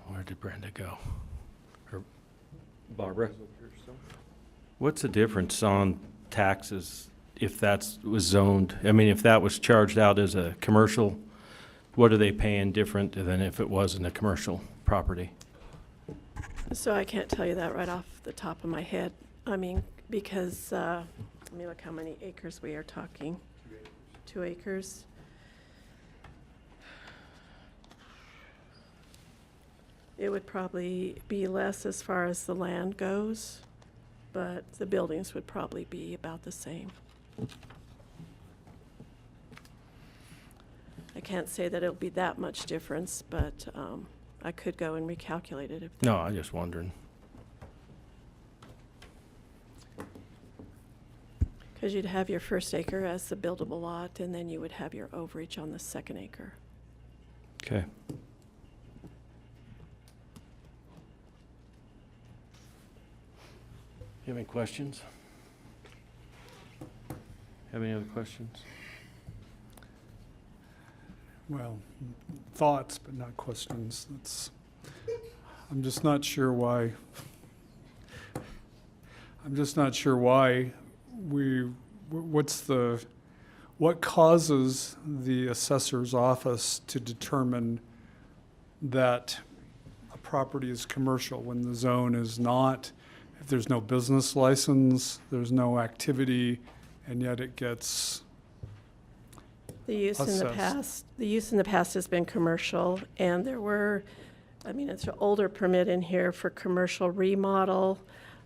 Where did Brenda go? Or Barbara? What's the difference on taxes if that was zoned? I mean, if that was charged out as a commercial, what are they paying different than if it wasn't a commercial property? So I can't tell you that right off the top of my head. I mean, because, let me look how many acres we are talking. 2 acres. It would probably be less as far as the land goes, but the buildings would probably be about the same. I can't say that it'll be that much difference, but I could go and recalculate it if. No, I'm just wondering. Because you'd have your first acre as the buildable lot, and then you would have your overage on the second acre. Okay. You have any questions? Have any other questions? Well, thoughts, but not questions. I'm just not sure why. What causes the assessor's office to determine that a property is commercial when the zone is not? If there's no business license, there's no activity, and yet it gets The use in the past has been commercial, and there were, I mean, it's an older permit in here for commercial remodel,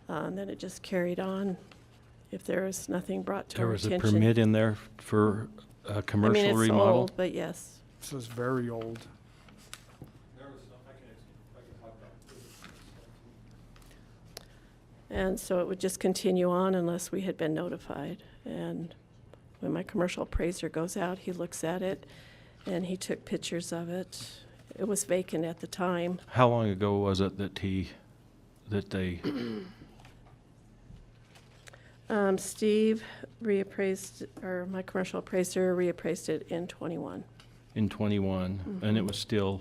and then it just carried on if there was nothing brought to There our was attention. a permit in there for a commercial I mean, it's remodel? old, but yes. This is very old. And so it would just continue on unless we had been notified. And when my commercial appraiser goes out, he looks at it, and he took pictures of it. It was vacant at the time. How long ago was it that they, Steve reappraised, or my commercial appraiser reappraised it in '21. in '21, and it was still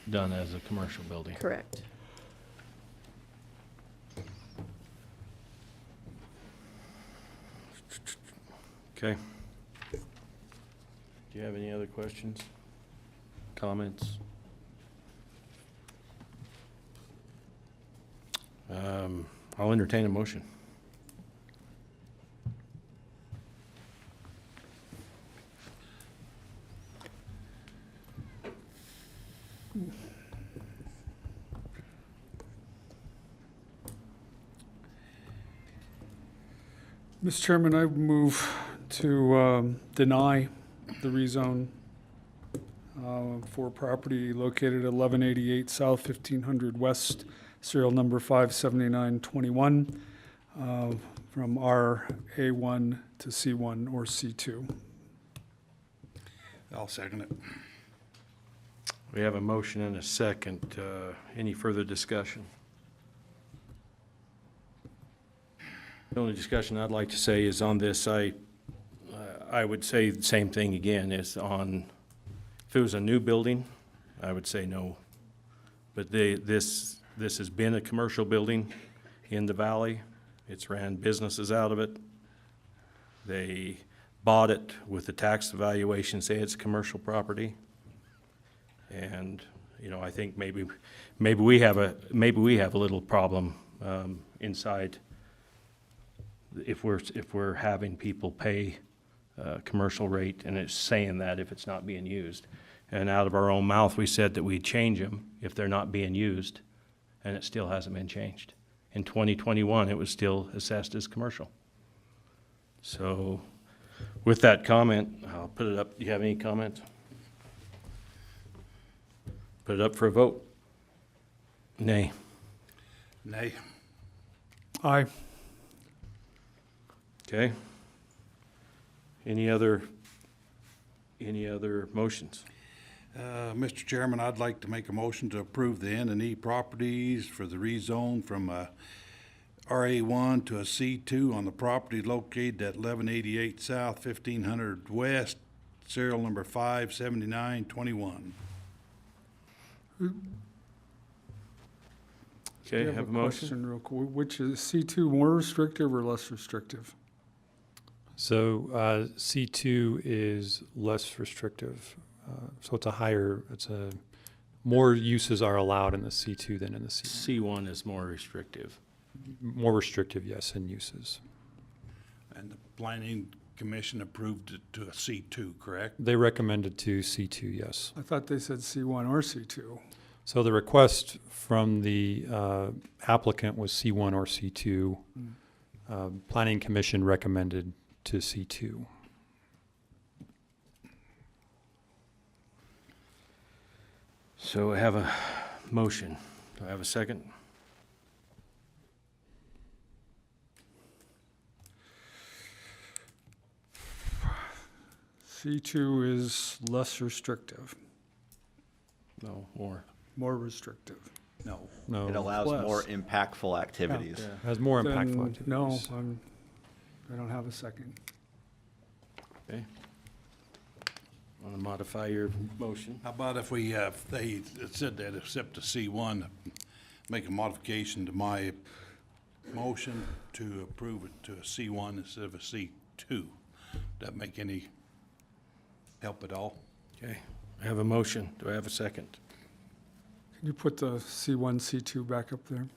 done as a commercial building? Correct. Okay. Do you have any other questions, comments? I'll entertain a motion. Mr. Chairman, I move to deny the rezone for property located at 1188 South 1500 West, serial number 57921, from RA1 to C1 or C2. I'll second it. We have a motion and a second. Any further discussion? The only discussion I'd like to say is on this, I would say the same thing again, is on, if it was a new building, I would say no. But this has been a commercial building in the valley. It's ran businesses out of it. They bought it with the tax evaluation, say it's commercial property. And, you know, I think maybe we have a little problem inside if we're having people pay commercial rate, and it's saying that if it's not being used. And out of our own mouth, we said that we'd change them if they're not being used, and it still hasn't been changed. In 2021, it was still assessed as commercial. So with that comment, I'll put it up. Do you have any comments? Put it up for a vote. Nay. Nay. Aye. Okay. Any other motions? Mr. Chairman, I'd like to make a motion to approve the N&E properties for the rezone from a RA1 to a C2 on the property located at 1188 South 1500 West, serial number 57921. Okay, I have a motion? question real quick. Which is C2 more restrictive or less restrictive? So C2 is less restrictive. So it's a more uses are allowed in the C2 than in the C1. C1 is more restrictive. More restrictive, yes, in uses. And the planning commission approved it to a C2, correct? They recommended to C2, yes. I thought they said C1 or C2. So the request from the applicant was C1 or C2. Planning commission recommended to C2. So I have a motion. Do I have a second? C2 is less restrictive, No, more. more restrictive. No. No. It allows Less. more impactful activities. Has more Then, impactful activities. No, I don't have a second. Okay. Want to modify your motion? How about if we, if they said they'd accept a C1, make a modification to my motion to approve it to a C1 instead of a C2? Does that make any help at all? Okay. I have a motion. Do I have a second? Can you put the C1, C2 back up there?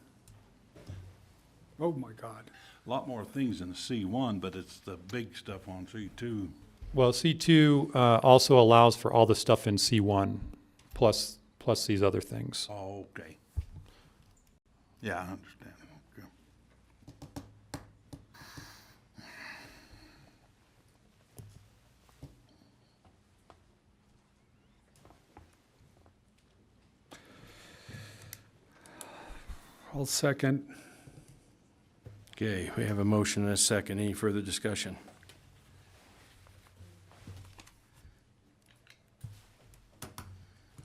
Oh, my God. A lot more things in the C1, but it's the big stuff on C2. Well, C2 also allows for all the stuff in C1 plus these other things. Oh, okay. Yeah, I understand. Okay. I'll second. Okay, we have a motion and a second. Any further discussion?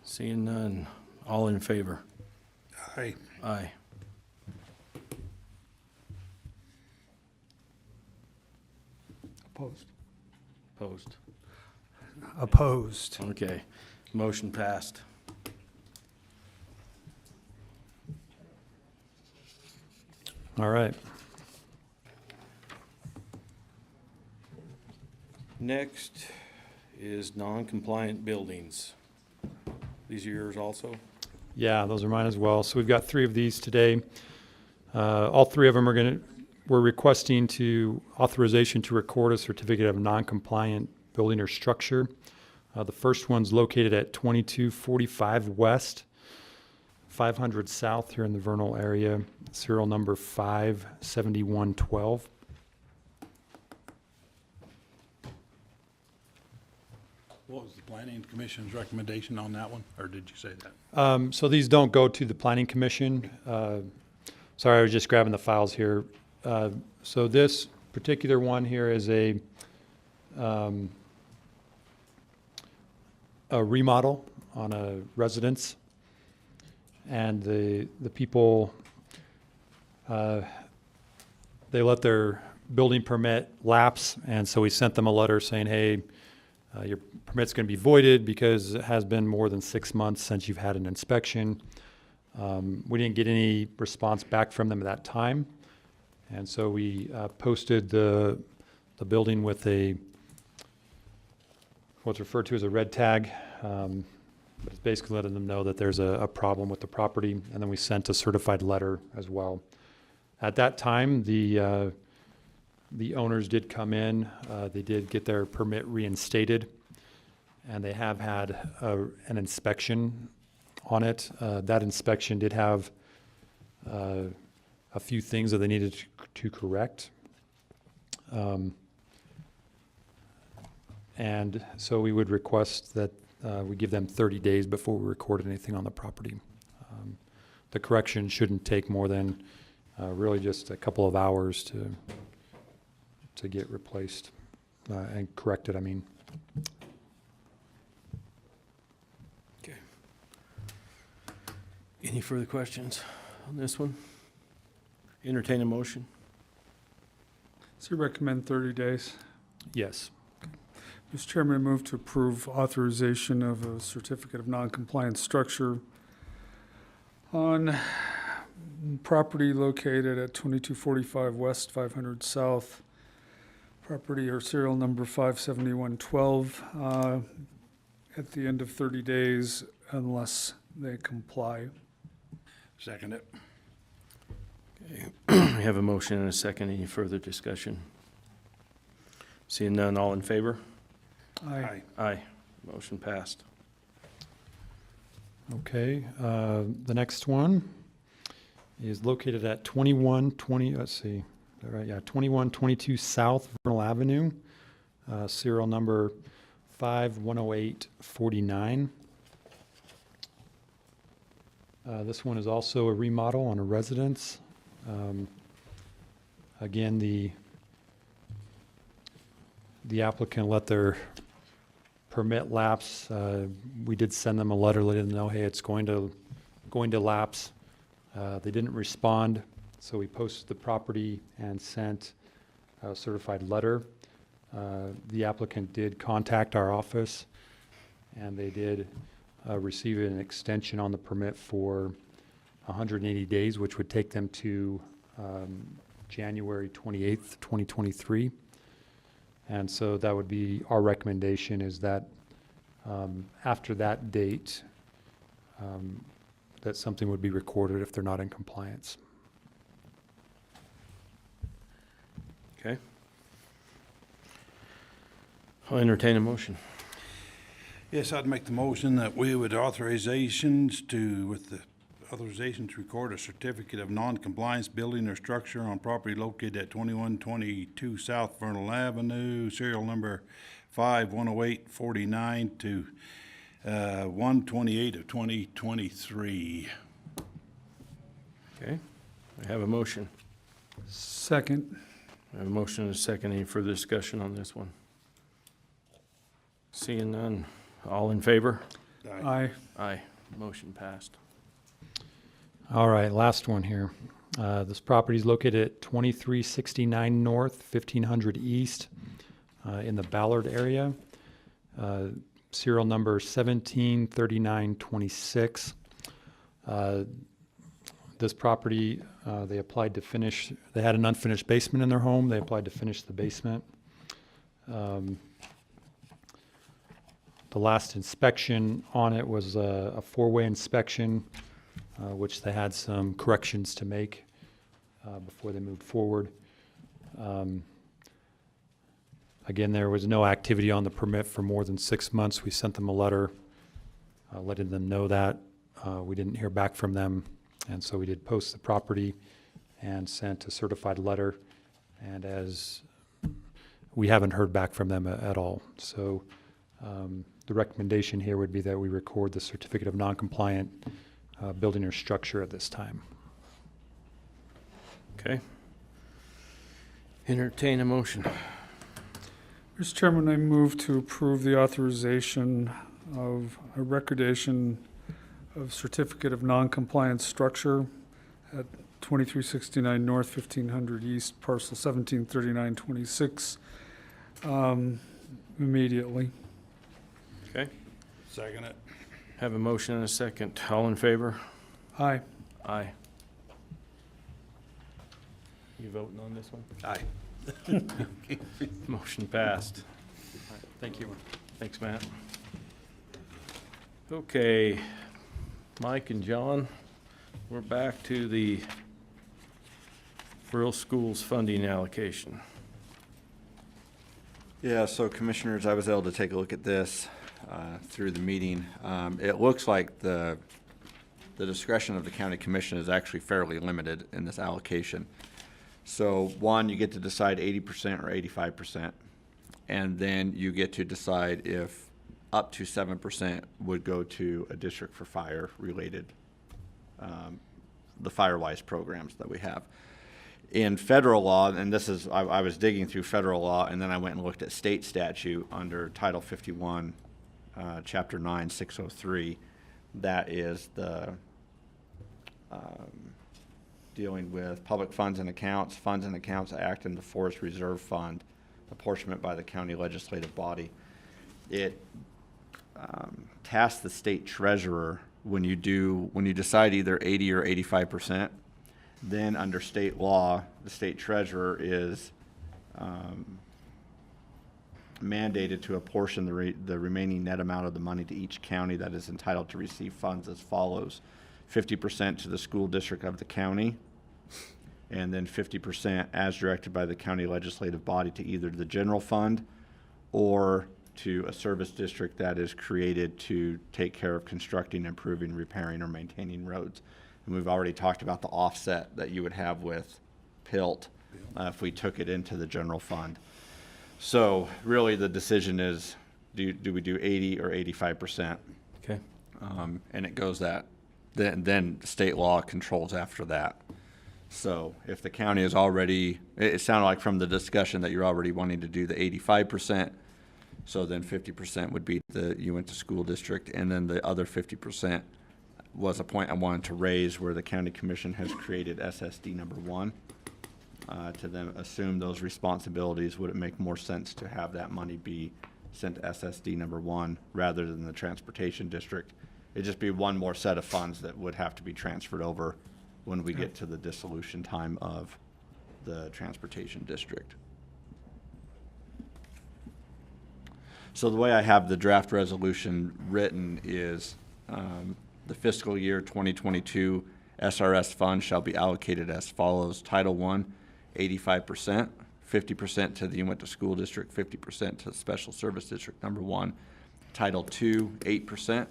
Seeing none. All in favor? Aye. Aye. Opposed. Opposed? Opposed. Okay. Motion passed. All right. Next is non-compliant buildings. These are yours also? Yeah, those are mine as well. So we've got 3 of these today. All 3 of them we're requesting authorization to record a certificate of non-compliant building or structure. The first one's located at 2245 West, 500 South here in the Vernal area, serial number 57112. What was the planning commission's recommendation on that one, or did you say that? So these don't go to the planning commission. Sorry, I was just grabbing the files here. So this particular one here is a remodel on a residence, and the people they let their building permit lapse, and so we sent them a letter saying, hey, your permit's going to be voided because it has been more than 6 months since you've had an inspection. We didn't get any response back from them at that time, and so we posted the building with what's referred to as a red tag. But it's basically letting them know that there's a problem with the property, and then we sent a certified letter as well. At that time, the owners did come in. They did get their permit reinstated, and they have had an inspection on it. That inspection did have a few things that they needed to correct. And so we would request that we give them 30 days before we record anything on the property. The correction shouldn't take more than really just a couple of hours to get replaced and corrected, I mean. Okay. Any further questions on this one? Entertain a motion? So you recommend 30 days? Yes. Mr. Chairman, I move to approve authorization of a certificate of non-compliance structure on property located at 2245 West, 500 South, property or serial number 57112. At the end of 30 days, unless they comply. Second it. We have a motion and a second. Any further discussion? Seeing none, all in favor? Aye. Aye. Motion passed. Okay, the next one is located at 2120, let's see, all right, yeah, 2122 South Vernal Avenue, serial number 510849. This one is also a remodel on a residence. Again, the applicant let their permit lapse. We did send them a letter letting them know, hey, it's going to lapse. They didn't respond, so we posted the property and sent a certified letter. The applicant did contact our office, and they did receive an extension on the permit for 180 days, which would take them to January 28th, 2023. And so that would be our recommendation, is that after that date, that something would be recorded if they're not in compliance. Okay. I'll entertain a motion. Yes, I'd make the motion that we would with the authorization to record a certificate of non-compliance building or structure on property located at 2122 South Vernal Avenue, serial number 510849 to 128 of 2023. Okay. I have a motion. Second. I have a motion and a second. Any further discussion on this one? Seeing none, all in favor? Aye. Aye. Motion passed. All right, last one here. This property is located at 2369 North, 1500 East, in the Ballard area. Serial number 173926. This property, they applied to finish, they had an unfinished basement in their home. They applied to finish the basement. The last inspection on it was a four-way inspection, which they had some corrections to make before they moved forward. Again, there was no activity on the permit for more than 6 months. We sent them a letter letting them know that. We didn't hear back from them, and so we did post the property and sent a certified letter. And as we haven't heard back from them at all. So the recommendation here would be that we record the certificate of non-compliant building or structure at this time. Okay. Entertain a motion. Mr. Chairman, I move to approve the authorization of a recordation of certificate of non-compliance structure at 2369 North, 1500 East, parcel 173926, immediately. Okay. Second it. Have a motion and a second. All in favor? Aye. Aye. You voting on this one? Aye. Motion passed. Thank you. Thanks, Matt. Okay, Mike and John, we're back to the rural schools funding allocation. Yeah, so commissioners, I was able to take a look at this through the meeting. It looks like the discretion of the county commission is actually fairly limited in this allocation. So one, you get to decide 80% or 85%, and then you get to decide if up to 7% would go to a district for fire related, the FireWise programs that we have. In federal law, and this is, I was digging through federal law, and then I went and looked at state statute under Title 51, Chapter 9, 603. That is the dealing with public funds and accounts act, and the Forest Reserve Fund, apportionment by the county legislative body. It tasks the state treasurer when you decide either 80 or 85%. Then under state law, the state treasurer is mandated to apportion the remaining net amount of the money to each county that is entitled to receive funds as follows: 50% to the school district of the county, and then 50% as directed by the county legislative body to either the general fund or to a service district that is created to take care of constructing, improving, repairing, or maintaining roads. And we've already talked about the offset that you would have with PILT if we took it into the general fund. So really the decision is, do we do 80 or 85%? Okay. And it goes that, then state law controls after that. So if the county is already, it sounded like from the discussion that you're already wanting to do the 85%, so then 50% would be the Uintah School District, and then the other 50% was a point I wanted to raise where the county commission has created SSD number 1. To then assume those responsibilities, would it make more sense to have that money be sent to SSD number 1 rather than the transportation district? It'd just be one more set of funds that would have to be transferred over when we get to the dissolution time of the transportation district. So the way I have the draft resolution written is the fiscal year 2022 SRS fund shall be allocated as follows: Title I, 85%, 50% to the Uintah School District, 50% to the Special Service District number 1. Title II, 8%,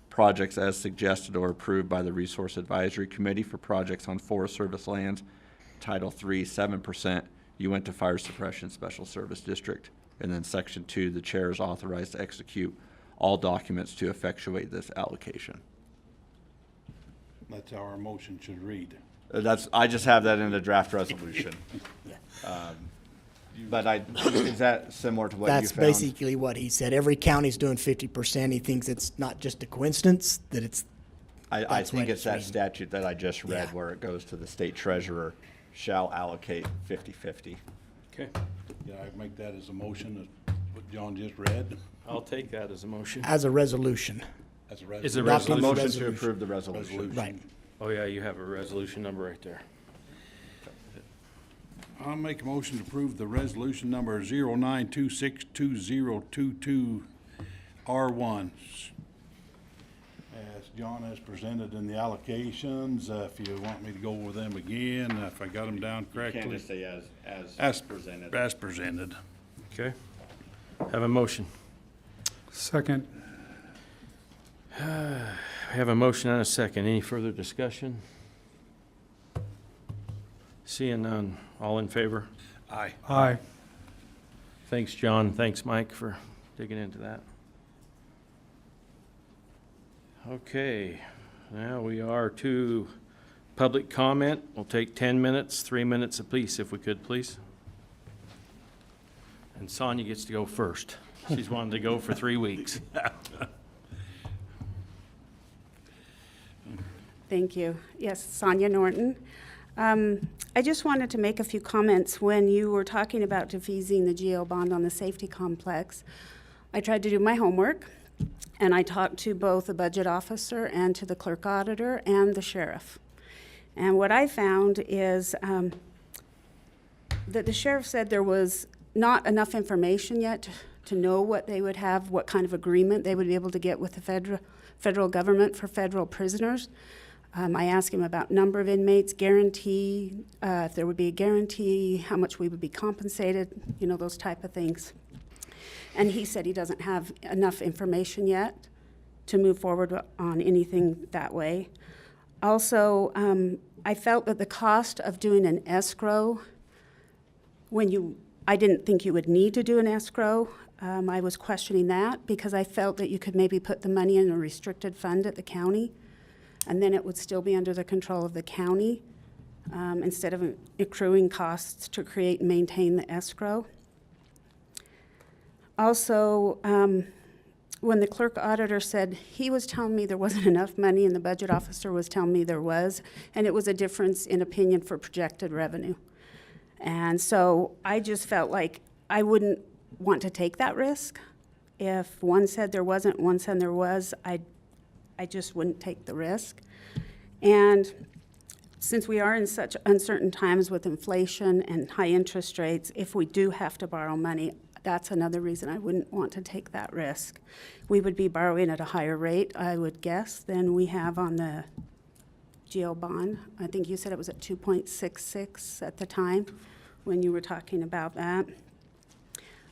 projects as suggested or approved by the Resource Advisory Committee for projects on Forest Service lands. Title III, 7%, Uintah Fire Suppression Special Service District. And then Section 2, the chair is authorized to execute all documents to effectuate this allocation. That's how our motion should read. I just have that in the draft resolution. But is that similar to what you found? That's basically what he said. Every county's doing 50%. He thinks it's not just a coincidence, that it's. I think it's that reading. statute that I just read Yeah. where it goes to the state treasurer shall allocate 50-50. Okay. Yeah, I make that as a motion, what John just read, I'll take that as a motion. As a resolution. as a Is it resolution. Adopting A the motion to resolution. approve the resolution. Right. Oh, yeah, you have a resolution number right there. I'll make a motion to approve the resolution number 09262022R1. As John has presented in the allocations, if you want me to go over them again, if I got them down correctly. You can't just say as As presented. As presented. Okay. Have a motion. Second. We have a motion and a second. Any further discussion? Seeing none. All in favor? Aye. Aye. Thanks, John. Thanks, Mike, for digging into that. Okay, now we are to public comment. We'll take 10 minutes, 3 minutes apiece if we could, please. And Sonia gets to go first. She's wanted to go for 3 weeks. Thank you. Yes, Sonia Norton. I just wanted to make a few comments when you were talking about defeasing the GO bond on the safety complex. I tried to do my homework, and I talked to both the budget officer and to the clerk auditor and the sheriff. And what I found is that the sheriff said there was not enough information yet to know what they would have, what kind of agreement they would be able to get with the federal government for federal prisoners. I asked him about number of inmates, guarantee, if there would be a guarantee, how much we would be compensated, you know, those type of things. And he said he doesn't have enough information yet to move forward on anything that way. Also, I felt that the cost of doing an escrow, I didn't think you would need to do an escrow. I was questioning that because I felt that you could maybe put the money in a restricted fund at the county, and then it would still be under the control of the county instead of accruing costs to create and maintain the escrow. Also, when the clerk auditor said he was telling me there wasn't enough money and the budget officer was telling me there was, and it was a difference in opinion for projected revenue. And so I just felt like I wouldn't want to take that risk. If one said there wasn't, one said there was, I just wouldn't take the risk. And since we are in such uncertain times with inflation and high interest rates, if we do have to borrow money, that's another reason I wouldn't want to take that risk. We would be borrowing at a higher rate, I would guess, than we have on the GO bond. I think you said it was at 2.66 at the time when you were talking about that.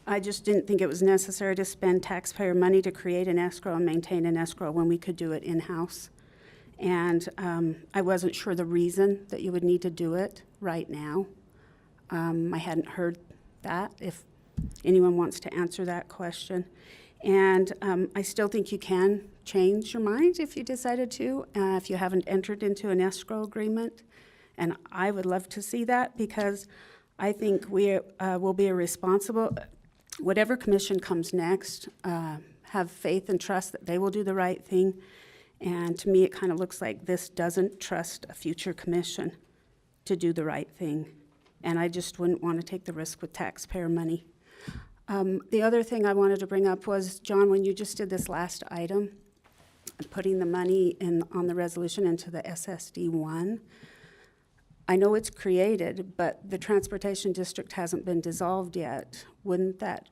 I just didn't think it was necessary to spend taxpayer money to create an escrow and maintain an escrow when we could do it in-house. And I wasn't sure the reason that you would need to do it right now. I hadn't heard that, if anyone wants to answer that question. And I still think you can change your mind if you decided to, if you haven't entered into an escrow agreement. And I would love to see that, because I think we will be responsible. Whatever commission comes next, have faith and trust that they will do the right thing. And to me, it kind of looks like this doesn't trust a future commission to do the right thing. And I just wouldn't want to take the risk with taxpayer money. The other thing I wanted to bring up was, John, when you just did this last item, putting the money on the resolution into the SSD1, I know it's created, but the transportation district hasn't been dissolved yet. Wouldn't that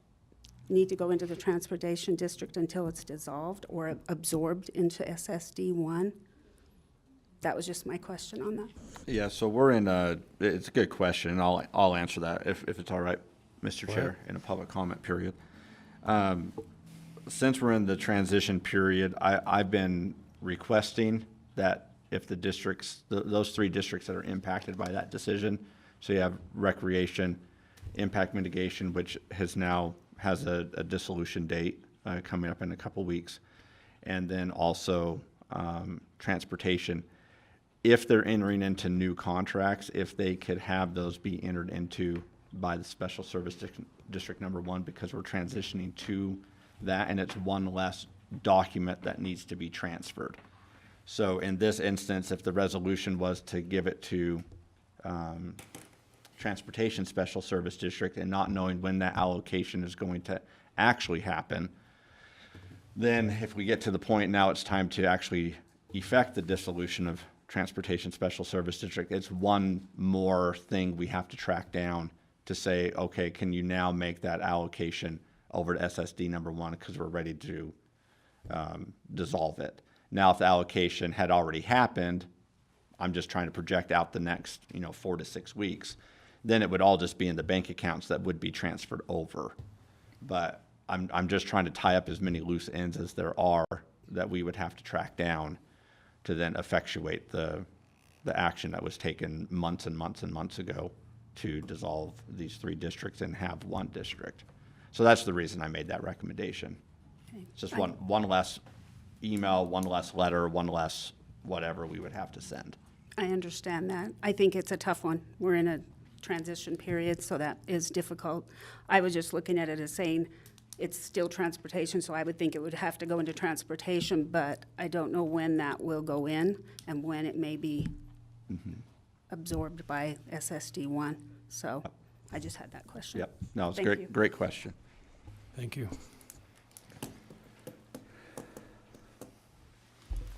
need to go into the transportation district until it's dissolved or absorbed into SSD1? That was just my question on that. Yeah, so we're in it's a good question, and I'll answer that if it's all right, Mr. Chair, in a public comment period. Since we're in the transition period, I've been requesting that if the districts, those three districts that are impacted by that decision, so you have recreation, impact mitigation, which has a dissolution date coming up in a couple weeks, and then also transportation. If they're entering into new contracts, if they could have those be entered into by the Special Service District Number 1, because we're transitioning to that, and it's one less document that needs to be transferred. So in this instance, if the resolution was to give it to Transportation Special Service District and not knowing when that allocation is going to actually happen, then if we get to the point now it's time to actually effect the dissolution of Transportation Special Service District, it's one more thing we have to track down to say, okay, can you now make that allocation over to SSD number 1 because we're ready to dissolve it. Now, if the allocation had already happened, I'm just trying to project out the next 4 to 6 weeks, then it would all just be in the bank accounts that would be transferred over. But I'm just trying to tie up as many loose ends as there are that we would have to track down to then effectuate the action that was taken months and months and months ago to dissolve these three districts and have one district. So that's the reason I made that recommendation. Okay. It's just one less email, one less letter, one less whatever we would have to send. I understand that. I think it's a tough one. We're in a transition period, so that is difficult. I was just looking at it as saying it's still transportation, so I would think it would have to go into transportation, but I don't know when that will go in and when it may be absorbed by SSD1. So I just had that question. Yep. No, it's Thank you. Great question. Thank you.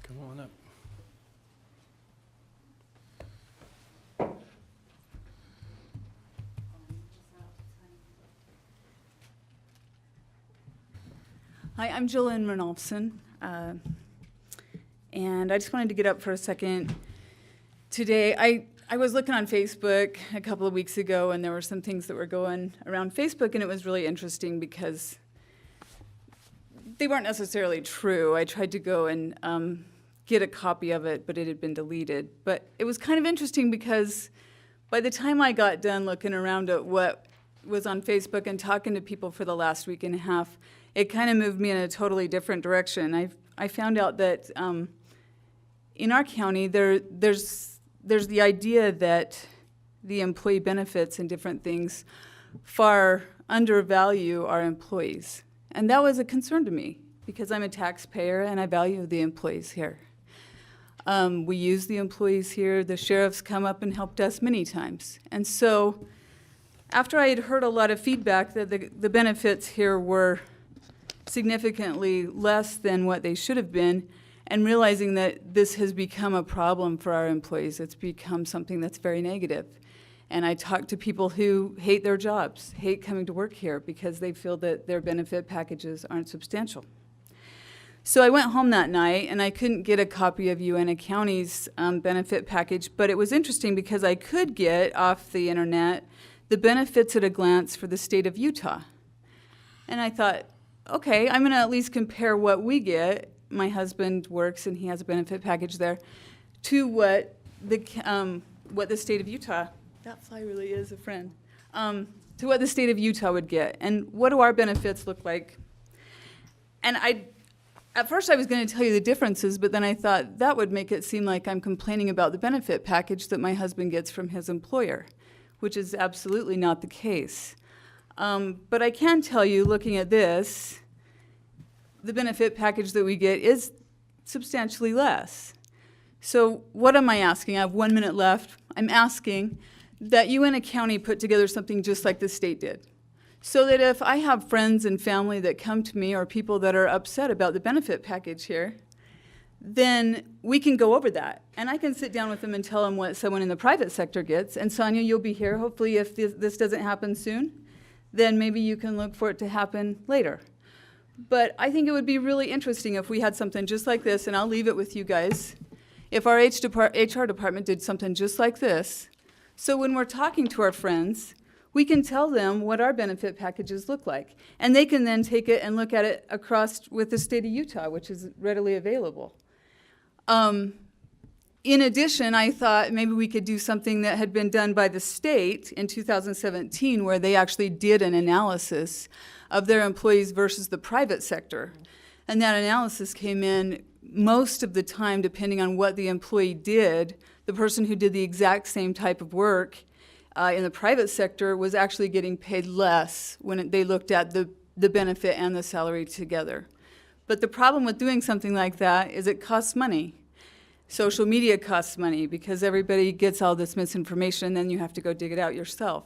Come on up. Hi, I'm Jillian Renolfson, and I just wanted to get up for a second. Today, I was looking on Facebook a couple of weeks ago, and there were some things that were going around Facebook, and it was really interesting because they weren't necessarily true. I tried to go and get a copy of it, but it had been deleted. But it was kind of interesting because by the time I got done looking around at what was on Facebook and talking to people for the last week and a half, it kind of moved me in a totally different direction. I found out that in our county, there's the idea that the employee benefits and different things far undervalue our employees. And that was a concern to me because I'm a taxpayer and I value the employees here. We use the employees here. The sheriffs come up and helped us many times. And so after I had heard a lot of feedback that the benefits here were significantly less than what they should have been, and realizing that this has become a problem for our employees, it's become something that's very negative. And I talk to people who hate their jobs, hate coming to work here because they feel that their benefit packages aren't substantial. So I went home that night and I couldn't get a copy of Uintah County's benefit package, but it was interesting because I could get off the internet the benefits at a glance for the state of Utah. And I thought, okay, I'm gonna at least compare what we get. My husband works and he has a benefit package there, to what the state of Utah, that fly really is a friend, to what the state of Utah would get. And what do our benefits look like? And at first I was going to tell you the differences, but then I thought that would make it seem like I'm complaining about the benefit package that my husband gets from his employer, which is absolutely not the case. But I can tell you, looking at this, the benefit package that we get is substantially less. So what am I asking? I have 1 minute left. I'm asking that Uintah County put together something just like the state did. So that if I have friends and family that come to me or people that are upset about the benefit package here, then we can go over that. And I can sit down with them and tell them what someone in the private sector gets. And Sonia, you'll be here. Hopefully if this doesn't happen soon, then maybe you can look for it to happen later. But I think it would be really interesting if we had something just like this, and I'll leave it with you guys. If our HR department did something just like this, so when we're talking to our friends, we can tell them what our benefit packages look like. And they can then take it and look at it across with the state of Utah, which is readily available. In addition, I thought maybe we could do something that had been done by the state in 2017, where they actually did an analysis of their employees versus the private sector. And that analysis came in most of the time, depending on what the employee did. The person who did the exact same type of work in the private sector was actually getting paid less when they looked at the benefit and the salary together. But the problem with doing something like that is it costs money. Social media costs money because everybody gets all this misinformation and then you have to go dig it out yourself.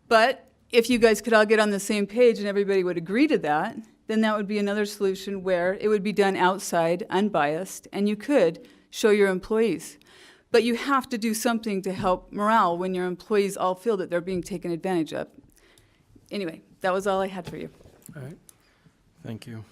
But if you guys could all get on the same page and everybody would agree to that, then that would be another solution where it would be done outside, unbiased, and you could show your employees. But you have to do something to help morale when your employees all feel that they're being taken advantage of. Anyway, that was all I had for you. All right. Thank you.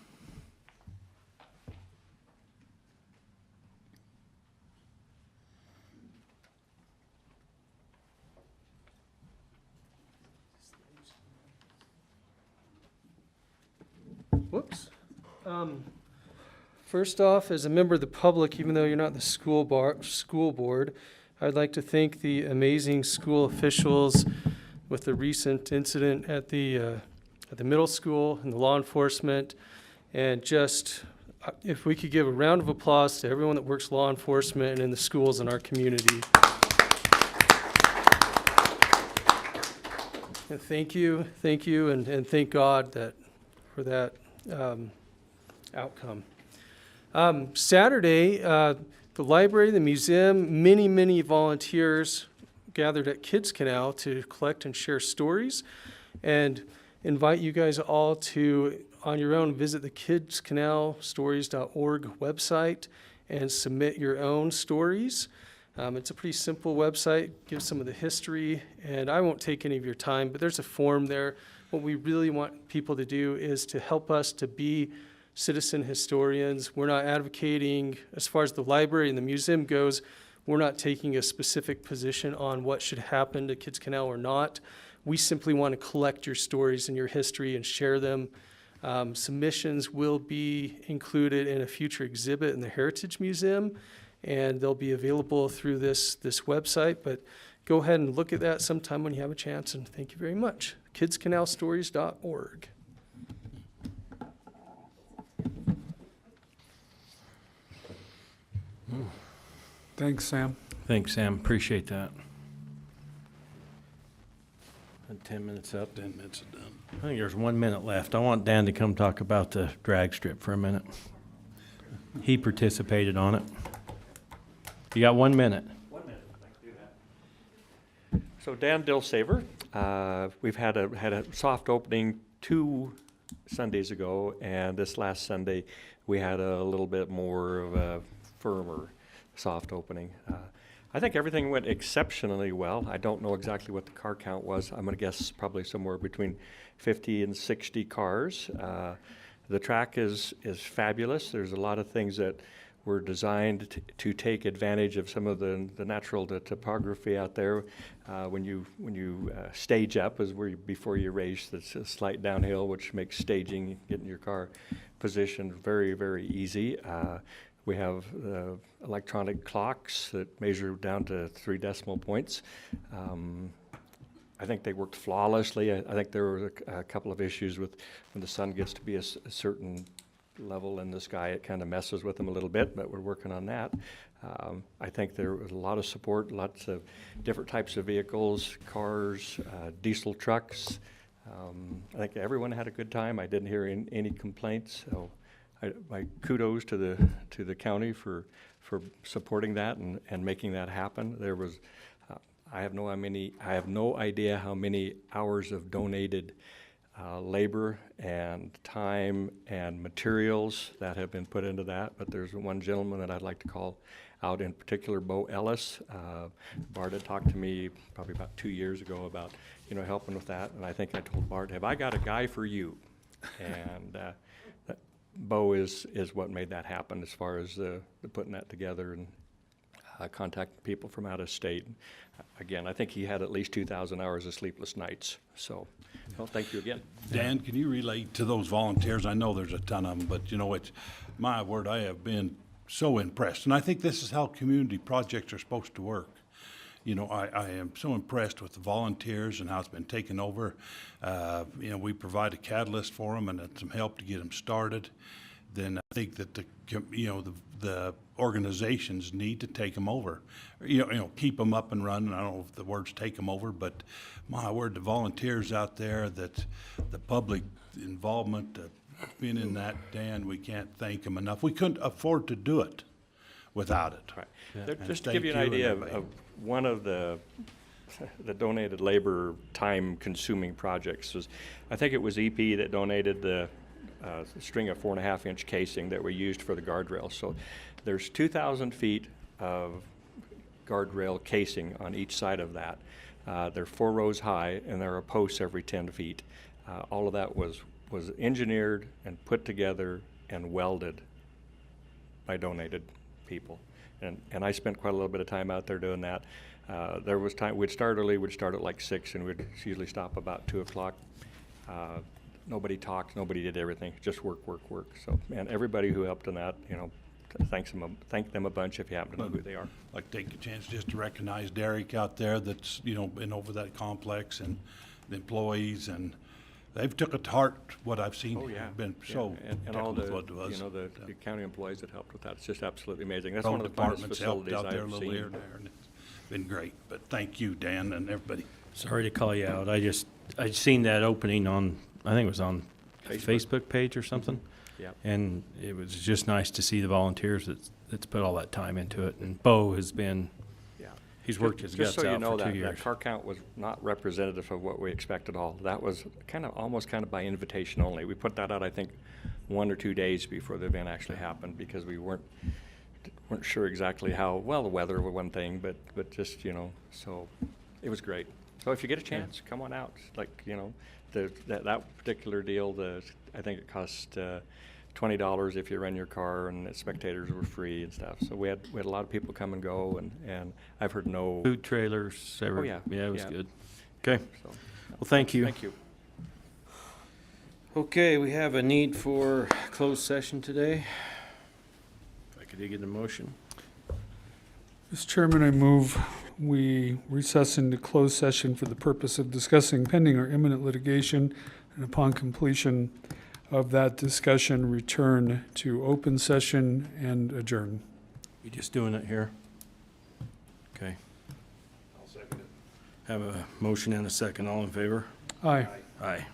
Whoops. First off, as a member of the public, even though you're not the school board, I'd like to thank the amazing school officials with the recent incident at the middle school and the law enforcement, and just if we could give a round of applause to everyone that works law enforcement and in the schools in our community. And thank you, and thank God for that outcome. Saturday, the library, the museum, many volunteers gathered at Kids Canal to collect and share stories, and invite you guys all to, on your own, visit the kidscanalstories.org website and submit your own stories. It's a pretty simple website, gives some of the history, and I won't take any of your time, but there's a form there. What we really want people to do is to help us to be citizen historians. We're not advocating, as far as the library and the museum goes, we're not taking a specific position on what should happen to Kids Canal or not. We simply want to collect your stories and your history and share them. Submissions will be included in a future exhibit in the Heritage Museum, and they'll be available through this website, but go ahead and look at that sometime when you have a chance, and thank you very much. kidscanalstories.org. Thanks, Sam. Thanks, Sam. Appreciate that. And 10 minutes up. 10 minutes are done. I think there's 1 minute left. I want Dan to come talk about the drag strip for a minute. He participated on it. You got 1 minute. 1 minute, I can do that. So Dan Dillsaver, we've had a soft opening 2 Sundays ago, and this last Sunday we had a little bit more of a firmer soft opening. I think everything went exceptionally well. I don't know exactly what the car count was. I'm going to guess probably somewhere between 50 and 60 cars. The track is fabulous. There's a lot of things that were designed to take advantage of some of the natural topography out there. When you stage up is where before you race, it's a slight downhill, which makes staging, getting your car positioned very, very easy. We have electronic clocks that measure down to 3 decimal points. I think they worked flawlessly. I think there were a couple of issues with when the sun gets to be a certain level in the sky, it kind of messes with them a little bit, but we're working on that. I think there was a lot of support, lots of different types of vehicles, cars, diesel trucks. I think everyone had a good time. I didn't hear any complaints. So my kudos to the county for supporting that and making that happen. There was I have no idea how many hours of donated labor and time and materials that have been put into that, but there's one gentleman that I'd like to call out in particular, Bo Ellis. Bart had talked to me probably about 2 years ago about, helping with that, and I think I told Bart, have I got a guy for you? And Bo is what made that happen as far as the putting that together and contacting people from out of state. Again, I think he had at least 2,000 hours of sleepless nights. So, well, thank you again. Dan, can you relate to those volunteers? I know there's a ton of them, but it's my word, I have been so impressed. And I think this is how community projects are supposed to work. I am so impressed with the volunteers and how it's been taken over. We provide a catalyst for them and some help to get them started. Then I think that the organizations need to take them over, keep them up and running. I don't know if the words take them over, but my word, the volunteers out there, that the public involvement, being in that, Dan, we can't thank them enough. We couldn't afford to do it without it. Right. Yeah. Just to give you an idea of one of the donated labor time consuming projects was, I think it was EP that donated the string of 4.5-inch casing that we used for the guardrail. So there's 2,000 feet of guardrail casing on each side of that. They're 4 rows high, and there are posts every 10 feet. All of that was engineered and put together and welded by donated people. And I spent quite a little bit of time out there doing that. There was time, we'd start early, we'd start at like 6, and we'd usually stop about 2 o'clock. Nobody talked, nobody did everything, just work. So, and everybody who helped in that, thank them a bunch if you happen to know who they are. I'd like to take a chance just to recognize Derek out there that's, been over that complex, and the employees, and they've took it to heart what I've seen. Oh, yeah. Been so and all the, what it was. the county employees that helped with that. It's just absolutely amazing. That's All one of the finest departments helped facilities out there a I've little here seen. and there, and it's been great. But thank you, Dan, and everybody. Sorry to call you out. I seen that opening on, I think it was on Facebook page or something. Yeah. And it was just nice to see the volunteers that's put all that time into it. And Bo has been, he's worked his guts Just so you out know, for 2 that years. car count was not representative of what we expected at all. That was almost by invitation only. We put that out, I think, 1 or 2 days before the event actually happened, because we weren't sure exactly how well the weather was one thing, but just so it was great. So if you get a chance, come on out. That particular deal, I think it cost $20 if you rent your car, and the spectators were free and stuff. So we had a lot of people come and go, and I've heard no Food trailers, Oh, yeah. it was Yeah. good. Okay, So, well, thank you. Thank you. Okay, we have a need for closed session today. If I could get a motion. Mr. Chairman, I move we recess into closed session for the purpose of discussing pending or imminent litigation, and upon completion of that discussion, return to open session and adjourn. You just doing it here? Okay. I'll second it. Have a motion and a second. All in favor? Aye. Aye.